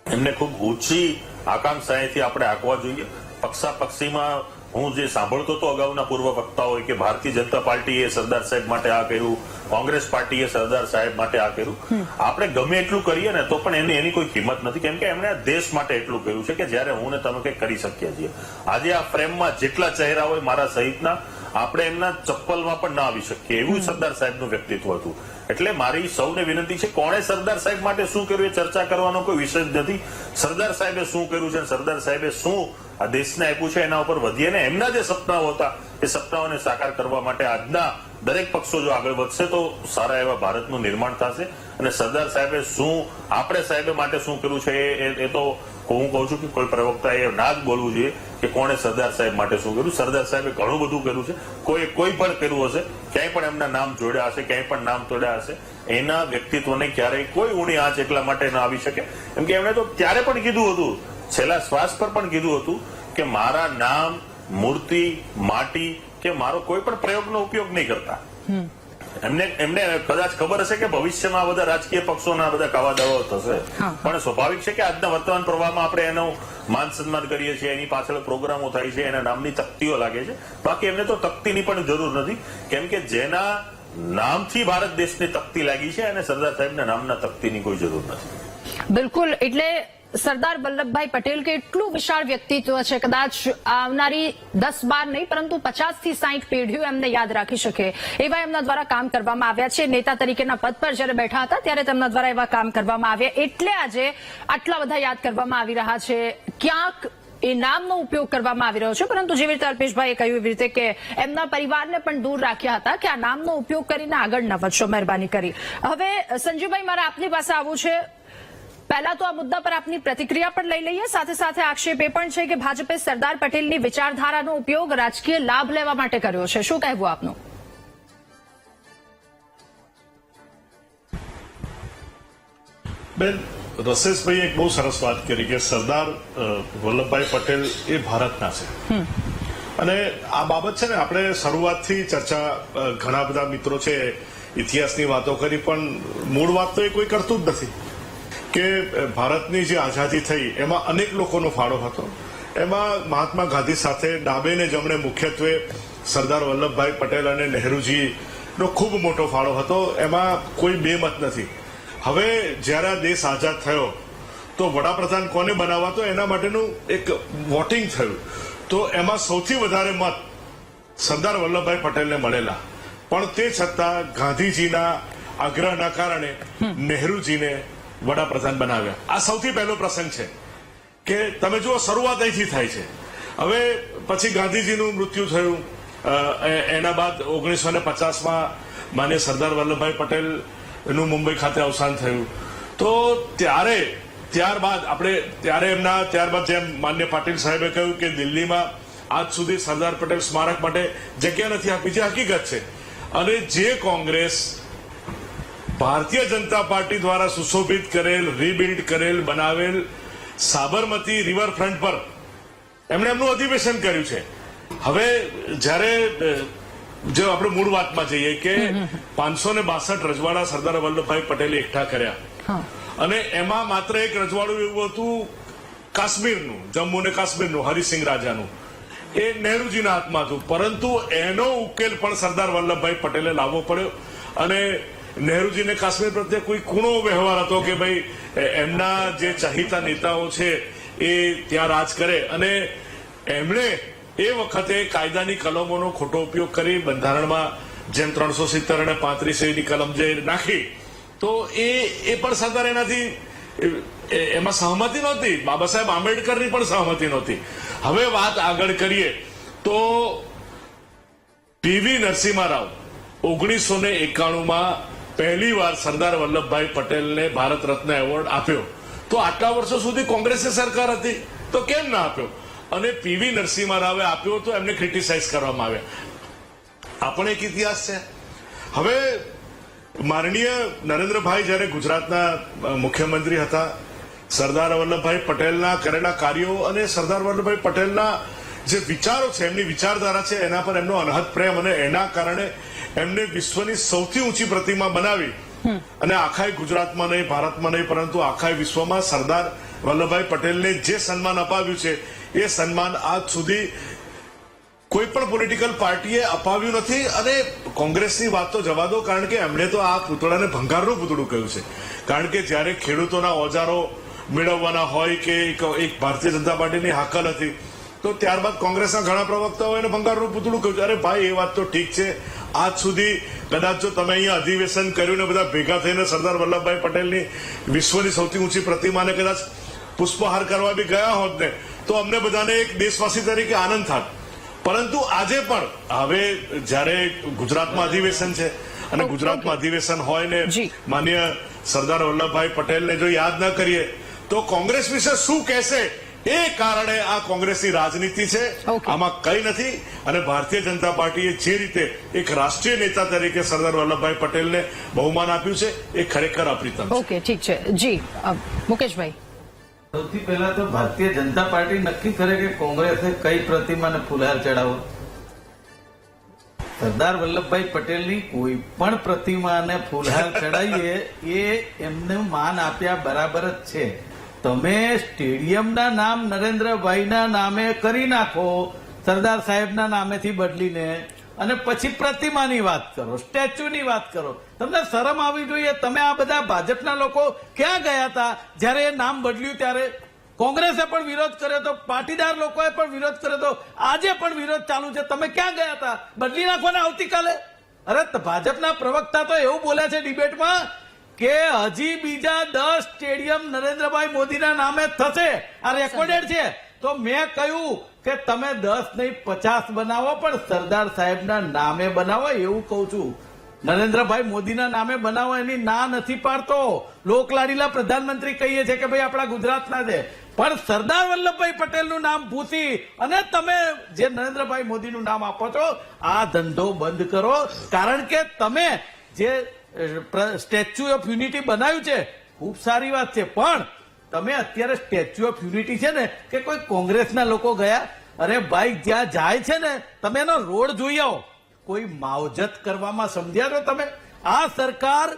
એમને ખૂબ ઊંચી આકાંક્ષાએથી આપણે આંકવા જોઈએ. પક્ષાપક્ષીમાં હું જે સાંભળતો હતો અગાઉના પૂર્વ વક્તાઓ કે ભારતીય જનતા પાર્ટીએ સરદાર સાહેબ માટે આ કર્યું, કોંગ્રેસ પાર્ટીએ સરદાર સાહેબ માટે આ કર્યું. આપણે ગમે એટલું કરીએ ને તો પણ એની કોઈ કિંમત નથી, કેમ કે એમણે આ દેશ માટે એટલું કર્યું છે કે જયારે હું ને તમે કંઈક કરી શકીએ છીએ. આજે આ ફ્રેમમાં જેટલા ચહેરા હોય મારા સહિતના, આપણે એમના ચપ્પલમાં પણ ના આવી શકીએ એવું સરદાર સાહેબનું વ્યક્તિત્વ હતું. એટલે મારી સૌને વિનંતી છે, કોણે સરદાર સાહેબ માટે શું કર્યું એ ચર્ચા કરવાનો કોઈ વિષય જ નથી. સરદાર સાહેબે શું કર્યું છે, સરદાર સાહેબે શું આ દેશને આપ્યું છે એના ઉપર વધીએ ને એમના જે સપનાઓ હતા એ સપનાઓને સાકાર કરવા માટે આજના દરેક પક્ષો જો આગળ વધશે તો સારા એવા ભારતનું નિર્માણ થશે. અને સરદાર સાહેબે શું, આપણે સાહેબે માટે શું કર્યું છે એ તો હું કહું છું કે કોઈ પ્રવક્તાએ ના જ બોલવું જોઈએ કે કોણે સરદાર સાહેબ માટે શું કર્યું. સરદાર સાહેબે ઘણું બધું કર્યું છે, કોઈ પણ કર્યું હશે, ક્યાંય પણ એમના નામ જોડ્યા હશે, ક્યાંય પણ નામ તોડ્યા હશે. એના વ્યક્તિત્વને ક્યારેય કોઈ ઊંડી આંચ એટલા માટે ન આવી શકે, કેમ કે એમણે તો ત્યારે પણ કીધું હતું, છેલ્લા શ્વાસ પર પણ કીધું હતું કે મારા નામ, મૂર્તિ, માટી કે મારો કોઈ પણ પ્રયોગનો ઉપયોગ નહીં કરતા. એમને કદાચ ખબર હશે કે ભવિષ્યમાં બધા રાજકીય પક્ષોના બધા કાવા દાવાઓ થશે, પણ સ્વાભાવિક છે કે આજના વર્તમાન પ્રવાહમાં આપણે એનું માન સન્માન કરીએ છીએ, એની પાછળ પ્રોગ્રામો થાય છે, એના નામની તકતીઓ લાગે છે. બાકી એમને તો તકતીની પણ જરૂર નથી, કેમ કે જેના નામથી ભારત દેશની તકતી લાગી છે અને સરદાર સાહેબના નામના તકતીની કોઈ જરૂર નથી. બિલકુલ. એટલે સરદાર વલ્લભભાઈ પટેલ કે એટલું વિશાળ વ્યક્તિત્વ છે, કદાચ આવનારી 10-12 નહીં પરંતુ 50 થી 60 પેઢીઓ એમને યાદ રાખી શકે એવા એમના દ્વારા કામ કરવામાં આવ્યા છે. નેતા તરીકેના પદ પર જ્યારે બેઠા હતા ત્યારે તેમના દ્વારા એવા કામ કરવામાં આવ્યા, એટલે આજે આટલા બધા યાદ કરવામાં આવી રહ્યા છે. ક્યાંક એ નામનો ઉપયોગ કરવામાં આવી રહ્યો છે, પરંતુ જેવી રીતે અલ્પેશભાઈએ કહ્યું એવી રીતે કે એમના પરિવારને પણ દૂર રાખ્યા હતા કે આ નામનો ઉપયોગ કરીને આગળ ન વધશો, મહેરબાની કરી. હવે સંજુભાઈ, મારે આપની પાસે આવવું છે. પહેલા તો આ મુદ્દા પર આપની પ્રતિક્રિયા પણ લઈ લઈએ, સાથે સાથે આક્ષેપ એ પણ છે કે ભાજપે સરદાર પટેલની વિચારધારાનો ઉપયોગ રાજકીય લાભ લેવા માટે કર્યો છે. શું કહેવું આપનું? બેન, રસેશભાઈ એક બહુ સરસ વાત કરી કે સરદાર વલ્લભભાઈ પટેલ એ ભારતના છે અને આ બાબત છે ને આપણે શરૂઆતથી ચર્ચા, ઘણા બધા મિત્રો છે ઇતિહાસની વાતો કરી, પણ મૂળ વાત તો એ કોઈ કરતું જ નથી કે ભારતની જે આઝાદી થઈ એમાં અનેક લોકોનો ફાળો હતો. એમાં મહાત્મા ગાંધી સાથે ડાબે ને જમણે મુખ્યત્વે સરદાર વલ્લભભાઈ પટેલ અને નહેરુજીનો ખૂબ મોટો ફાળો હતો, એમાં કોઈ બેમત નથી. હવે જ્યારે આ દેશ આઝાદ થયો તો વડાપ્રધાન કોને બનાવવા, તો એના માટેનું એક વોટિંગ થયું, તો એમાં સૌથી વધારે મત સરદાર વલ્લભભાઈ પટેલને મળેલા. પણ તે છતાં ગાંધીજીના આગ્રહના કારણે નહેરુજીને વડાપ્રધાન બનાવ્યા. આ સૌથી પહેલો પ્રસંગ છે કે તમે જુઓ, શરૂઆત અહીંથી થાય છે. હવે પછી ગાંધીજીનું મૃત્યુ થયું, એના બાદ 1950માં માન્ય સરદાર વલ્લભભાઈ પટેલનું મુંબઈ ખાતે અવસાન થયું. તો ત્યારે ત્યારબાદ ત્યારબાદ જેમ માન્ય પાટીલ સાહેબે કહ્યું કે દિલ્હીમાં આજ સુધી સરદાર પટેલ સ્મારક માટે જગ્યા નથી આપી, જે હકીકત છે. અને જે કોંગ્રેસ ભારતીય જનતા પાર્ટી દ્વારા સુશોભિત કરેલ, રીબિલ્ડ કરેલ, બનાવેલ સાબરમતી રિવરફ્રન્ટ પર એમણે એમનું અધિવેશન કર્યું છે. હવે જ્યારે જો આપણે મૂળ વાતમાં જઈએ કે 562 રજવાડા સરદાર વલ્લભભાઈ પટેલે એકઠા કર્યા અને એમાં માત્ર એક રજવાડું એવું હતું કાશ્મીરનું, જમ્મુ અને કાશ્મીરનું, હરિસિંહ રાજાનું. એ નહેરુજીના હાથમાં હતું, પરંતુ એનો ઉકેલ પણ સરદાર વલ્લભભાઈ પટેલે લાવવો પડ્યો. અને નહેરુજીને કાશ્મીર પ્રત્યે કોઈ કૂણો વ્યવહાર હતો કે ભાઈ એમના જે ચાહીતા નેતાઓ છે એ ત્યાં રાજ કરે, અને એમણે એ વખતે કાયદાની કલમોનો ખોટો ઉપયોગ કરી બંધારણમાં જેમ 370 અને 35A ની કલમ જે નાખી, તો એ પણ સરદાર એનાથી એમાં સહમતિ નહોતી. બાબા સાહેબ આંબેડકરની પણ સહમતિ નહોતી. હવે વાત આગળ કરીએ તો પીવી નરસિંહ રાવ 1991માં પહેલી વાર સરદાર વલ્લભભાઈ પટેલને ભારત રત્ન એવોર્ડ આપ્યો. તો આટલા વર્ષો સુધી કોંગ્રેસની સરકાર હતી તો કેમ ના આપ્યો? અને પીવી નરસિંહ રાવે આપ્યો તો એમને ક્રિટિસાઇઝ કરવામાં આવ્યા. આ પણ એક ઇતિહાસ છે. હવે માનનીય નરેન્દ્રભાઈ જયારે ગુજરાતના મુખ્યમંત્રી હતા, સરદાર વલ્લભભાઈ પટેલના કરેલા કાર્યો અને સરદાર વલ્લભભાઈ પટેલના જે વિચારો છે, એમની વિચારધારા છે, એના પર એમનો અનહદ પ્રેમ, અને એના કારણે એમને વિશ્વની સૌથી ઊંચી પ્રતિમા બનાવી અને આખા ગુજરાતમાં નહીં, ભારતમાં નહીં, પરંતુ આખા વિશ્વમાં સરદાર વલ્લભભાઈ પટેલને જે સન્માન અપાવ્યું છે એ સન્માન આજ સુધી કોઈ પણ પોલિટિકલ પાર્ટીએ અપાવ્યું નથી. અને કોંગ્રેસની વાત તો જવા દો, કારણ કે એમણે તો આ પૂતળાને ભંગારનું પૂતળું કહ્યું છે. કારણ કે જ્યારે ખેડૂતોના ઓજારો મેળવવાના હોય કે એક ભારતીય જનતા પાર્ટીની હાકલ હતી, તો ત્યારબાદ કોંગ્રેસના ઘણા પ્રવક્તાઓ એને ભંગારનું પૂતળું કહ્યું. અરે ભાઈ, એ વાત તો ઠીક છે. આજ સુધી કદાચ જો તમે અહીંયા અધિવેશન કર્યું ને બધા ભેગા થઈને સરદાર વલ્લભભાઈ પટેલની વિશ્વની સૌથી ઊંચી પ્રતિમાને કદાચ પુષ્પહાર કરવા બી ગયા હોત ને, તો અમને બધાને એક દેશવાસી તરીકે આનંદ થાત. પરંતુ આજે પણ હવે જ્યારે ગુજરાતમાં અધિવેશન છે અને ગુજરાતમાં અધિવેશન હોય ને માન્ય સરદાર વલ્લભભાઈ પટેલને જો યાદ ન કરીએ તો કોંગ્રેસ વિશે શું કહેશે? એ કારણે આ કોંગ્રેસની રાજનીતિ છે, આમાં કઈ નથી. અને ભારતીય જનતા પાર્ટીએ જે રીતે એક રાષ્ટ્રીય નેતા તરીકે સરદાર વલ્લભભાઈ પટેલને બહુમાન આપ્યું છે એ ખરેખર અપ્રિતમ છે. ઓકે, ઠીક છે. જી મુકેશભાઈ, સૌથી પહેલા તો ભારતીય જનતા પાર્ટી નક્કી કરે કે કોંગ્રેસે કઈ પ્રતિમાને ફૂલહાર ચડાવો. સરદાર વલ્લભભાઈ પટેલની કોઈ પણ પ્રતિમાને ફૂલહાર ચડાવીએ એ એમને માન આપ્યા બરાબર જ છે. તમે સ્ટેડિયમના નામ નરેન્દ્રભાઈના નામે કરી નાખો, સરદાર સાહેબના નામેથી બદલીને, અને પછી પ્રતિમાની વાત કરો, સ્ટેચ્યુની વાત કરો. તમને શરમ આવી જોઈએ. તમે આ બધા ભાજપના લોકો ક્યાં ગયા હતા જ્યારે એ નામ બદલ્યું ત્યારે? કોંગ્રેસે પણ વિરોધ કર્યો હતો, પાટીદાર લોકોએ પણ વિરોધ કર્યો હતો, આજે પણ વિરોધ ચાલુ છે. તમે ક્યાં ગયા હતા? બદલી નાખો ને આવતીકાલે. અરે ભાજપના પ્રવક્તા તો એવું બોલ્યા છે ડિબેટમાં કે હજી બીજા 10 સ્ટેડિયમ નરેન્દ્રભાઈ મોદીના નામે થશે. આ રેકોર્ડેડ છે. તો મેં કહ્યું કે તમે 10 નહીં 50 બનાવો, પણ સરદાર સાહેબના નામે બનાવો, એવું કહું છું. નરેન્દ્રભાઈ મોદીના નામે બનાવો એની ના નથી પાડતો. લોકલાડીલા પ્રધાનમંત્રી કહીએ છીએ કે ભાઈ આપણા ગુજરાતના છે, પણ સરદાર વલ્લભભાઈ પટેલનું નામ ભૂસી અને તમે જે નરેન્દ્રભાઈ મોદીનું નામ આપો છો, આ ધંધો બંધ કરો. કારણ કે તમે જે સ્ટેચ્યુ ઓફ યુનિટી બનાવ્યું છે ખૂબ સારી વાત છે, પણ તમે અત્યારે સ્ટેચ્યુ ઓફ યુનિટી છે ને કે કોઈ કોંગ્રેસના લોકો ગયા? અરે ભાઈ, જ્યાં જાય છે ને તમે એનો રોડ જોઈ આવો. કોઈ માવજત કરવામાં સમજ્યા છો તમે? આ સરકાર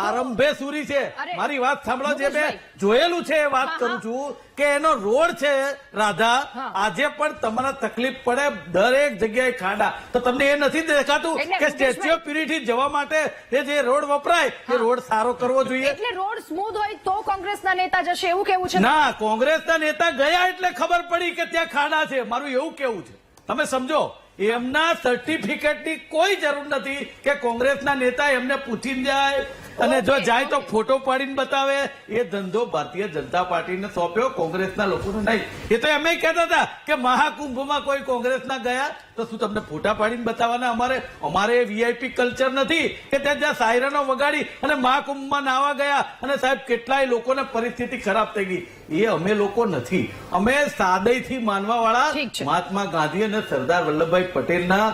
આરંભે સુરી છે. મારી વાત સાંભળો, જે મેં જોયેલું છે એ વાત કરું છું કે એનો રોડ છે રાધા, આજે પણ તમારા તકલીફ પડે, દરેક જગ્યાએ ખાડા. તો તમને એ નથી દેખાતું કે સ્ટેચ્યુ ઓફ યુનિટી જવા માટે જે રોડ વપરાય એ રોડ સારો કરવો જોઈએ? એટલે રોડ સ્મૂથ હોય તો કોંગ્રેસના નેતા જશે એવું કેવું છે? ના, કોંગ્રેસના નેતા ગયા એટલે ખબર પડી કે ત્યાં ખાડા છે. મારું એવું કેવું છે, તમે સમજો. એમના સર્ટિફિકેટની કોઈ જરૂર નથી કે કોંગ્રેસના નેતા એમને પૂછીને જાય અને જો જાય તો ફોટો પાડીને બતાવે, એ ધંધો ભારતીય જનતા પાર્ટીને સોંપ્યો, કોંગ્રેસના લોકોને નહીં. એ તો એમ કહેતા હતા કે મહાકુંભમાં કોઈ કોંગ્રેસના ગયા તો શું તમને ફોટા પાડીને બતાવવાના? અમારે વીઆઈપી કલ્ચર નથી કે ત્યાં સાયરનો વગાડી અને મહાકુંભમાં નાવા ગયા અને સાહેબ કેટલાય લોકોને પરિસ્થિતિ ખરાબ થઈ ગઈ. એ અમે લોકો નથી. અમે સાદયથી માનવા વાળા ઠીક છે. મહાત્મા ગાંધી અને સરદાર વલ્લભભાઈ પટેલના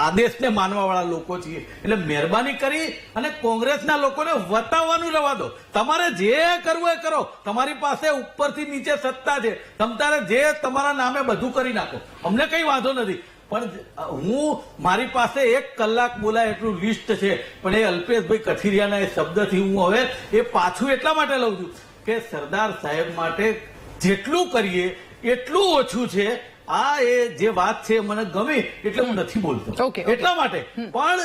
આદેશને માનવા વાળા લોકો છીએ. એટલે મહેરબાની કરી અને કોંગ્રેસના લોકોને વતાવવાનું રહેવા દો. તમારે જે કરવું એ કરો. તમારી પાસે ઉપરથી નીચે સત્તા છે, તમારે જે તમારા નામે બધું કરી નાખો, અમને કઈ વાંધો નથી. પણ મારી પાસે 1 કલાક બોલાય એટલું લિસ્ટ છે, પણ એ અલ્પેશભાઈ કથિરિયાના એ શબ્દથી હું હવે એ પાછું એટલા માટે લઉં છું કે સરદાર સાહેબ માટે જેટલું કરીએ એટલું ઓછું છે. આ એ જે વાત છે મને ગમી એટલે હું નથી બોલતો. Okay. એટલા માટે પણ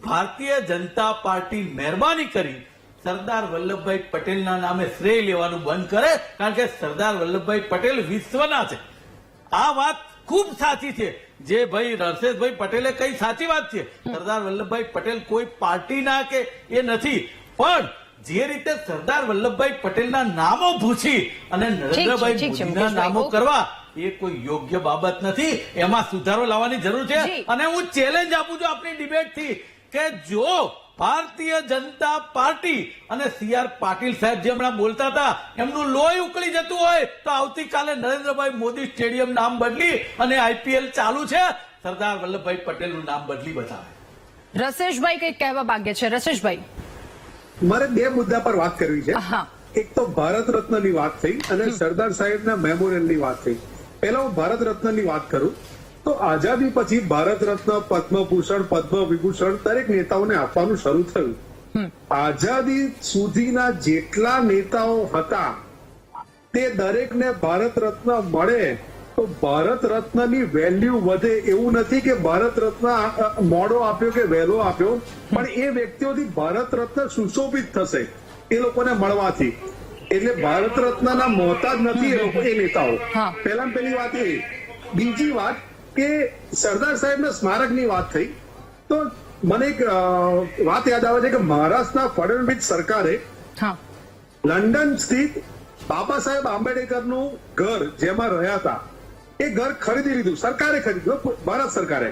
ભારતીય જનતા પાર્ટી મહેરબાની કરી સરદાર વલ્લભભાઈ પટેલના નામે શ્રેય લેવાનું બંધ કરે, કારણ કે સરદાર વલ્લભભાઈ પટેલ વિશ્વના છે. આ વાત ખૂબ સાચી છે જે ભાઈ નરસેશભાઈ પટેલે કઈ સાચી વાત છે. સરદાર વલ્લભભાઈ પટેલ કોઈ પાર્ટીના કે એ નથી, પણ જે રીતે સરદાર વલ્લભભાઈ પટેલના નામો ભૂસી અને નરેન્દ્રભાઈ મોદીના નામો કરવા એ કોઈ યોગ્ય બાબત નથી. એમાં સુધારો લાવવાની જરૂર છે. અને હું ચેલેન્જ આપું છું આપની ડિબેટથી કે જો ભારતીય જનતા પાર્ટી અને CR પાટીલ સાહેબ જે હમણાં બોલતા હતા એમનું લોહી ઉકળી જતું હોય તો આવતીકાલે નરેન્દ્રભાઈ મોદી સ્ટેડિયમ નામ બદલી અને IPL ચાલુ છે, સરદાર વલ્લભભાઈ પટેલનું નામ બદલી બતાવે. રસેશભાઈ કંઈક કહેવા માંગે છે. રસેશભાઈ, મારે 2 મુદ્દા પર વાત કરવી છે. હા. એક તો ભારત રત્નની વાત થઈ અને સરદાર સાહેબના મેમોરિયલની વાત થઈ. પહેલા હું ભારત રત્નની વાત કરું તો આઝાદી પછી ભારત રત્ન, પદ્મભૂષણ, પદ્મ વિભૂષણ દરેક નેતાઓને આપવાનું શરૂ થયું. આઝાદી સુધીના જેટલા નેતાઓ હતા તે દરેકને ભારત રત્ન મળે તો ભારત રત્નની વેલ્યુ વધે. એવું નથી કે ભારત રત્ન મોડો આપ્યો કે વહેલો આપ્યો, પણ એ વ્યક્તિઓથી ભારત રત્ન સુશોભિત થશે એ લોકોને મળવાથી. એટલે ભારત રત્નના મોહતાજ નથી એ લોકો, એ નેતાઓ. પહેલા પહેલી વાત એ. બીજી વાત કે સરદાર સાહેબના સ્મારકની વાત થઈ તો મને એક વાત યાદ આવે છે કે મહારાષ્ટ્રના ફડણવીસ સરકારે લંડન સ્થિત બાબા સાહેબ આંબેડકરનું ઘર જેમાં રહ્યા હતા એ ઘર ખરીદી લીધું. સરકારે ખરીદ્યું, ભારત સરકારે.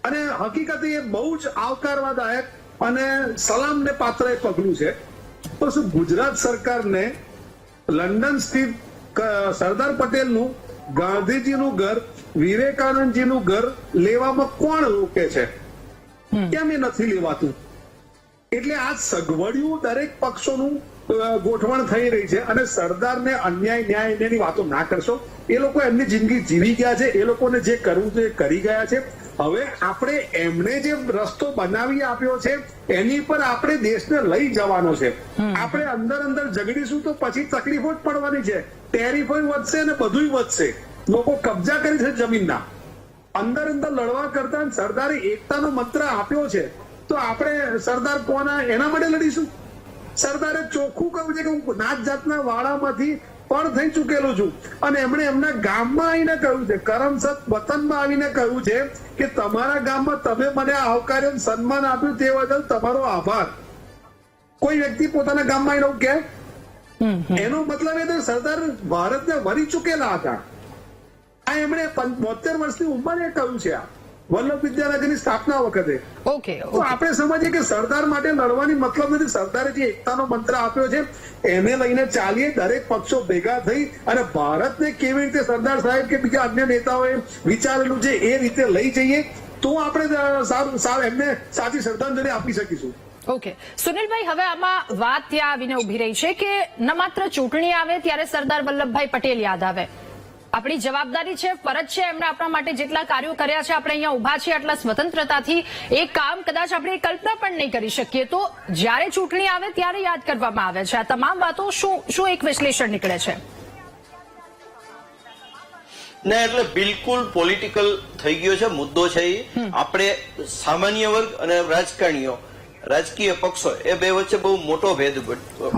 અને હકીકતે એ બહુ જ આવકારવાદાયક અને સલામને પાત્ર એક પગલું છે. તો શું ગુજરાત સરકારને લંડન સ્થિત સરદાર પટેલનું, ગાંધીજીનું ઘર, વિવેકાનંદજીનું ઘર લેવામાં કોણ રોકે છે? કેમ એ નથી લેવાતું? એટલે આ સગવડિયું દરેક પક્ષોનું ગોઠવણ થઈ રહી છે. અને સરદારને અન્યાય ન્યાયની વાતો ના કરશો. એ લોકો એમની જિંદગી જીવી ગયા છે, એ લોકોને જે કરવું છે એ કરી ગયા છે. હવે આપણે એમને જે રસ્તો બનાવી આપ્યો છે એની પર આપણે દેશને લઈ જવાનો છે. આપણે અંદર ઝઘડીશું તો પછી તકલીફો જ પડવાની છે. ટેરિફો વધશે અને બધું વધશે. લોકો કબજા કરી છે જમીનના. અંદર લડવા કરતા સરદારે એકતાનો મંત્ર આપ્યો છે તો આપણે સરદાર કોના એના માટે લડીશું? સરદારે ચોખ્ખું કહ્યું છે કે હું નાત જાતના વાળામાંથી પણ થઈ ચૂકેલો છું. અને એમણે એમના ગામમાં આવીને કહ્યું છે, કરમસદ વતનમાં આવીને કહ્યું છે કે તમારા ગામમાં તમે મને આવકાર્યો, સન્માન આપ્યું તે બદલ તમારો આભાર. કોઈ વ્યક્તિ પોતાના ગામમાં આવીને કે એનો મતલબ એ તો સરદાર ભારતને વરી ચૂકેલા હતા. આ એમણે 72 વર્ષની ઉંમરે કહ્યું છે. આ વલ્લભ વિદ્યાનગરની સ્થાપના વખતે. તો આપણે સમજીએ કે સરદાર માટે લડવાની મતલબ નથી. સરદારે જે એકતાનો મંત્ર આપ્યો છે એને લઈને ચાલીએ. દરેક પક્ષો ભેગા થઈ અને ભારતને કેવી રીતે સરદાર સાહેબ કે બીજા અન્ય નેતાઓએ વિચારેલું છે એ રીતે લઈ જઈએ તો આપણે એમને સાચી શ્રદ્ધાંજલિ આપી શકીશું. ઓકે સુનિલભાઈ, હવે આમાં વાત ત્યાં આવીને ઉભી રહી છે કે ન માત્ર ચૂંટણી આવે ત્યારે સરદાર વલ્લભભાઈ પટેલ યાદ આવે. આપણી જવાબદારી છે, ફરજ છે, એમણે આપણા માટે જેટલા કાર્યો કર્યા છે, આપણે અહીંયા ઉભા છીએ આટલા સ્વતંત્રતાથી, એ કામ કદાચ આપણે કલ્પના પણ નહીં કરી શકીએ. તો જ્યારે ચૂંટણી આવે ત્યારે યાદ કરવામાં આવે છે. આ તમામ વાતો શું એક વિશ્લેષણ નીકળે છે? ને એટલે બિલકુલ પોલિટિકલ થઈ ગયો છે મુદ્દો છે. એ આપણે સામાન્ય વર્ગ અને રાજકારણીઓ રાજકીય પક્ષો એ બે વચ્ચે બહુ મોટો ભેદ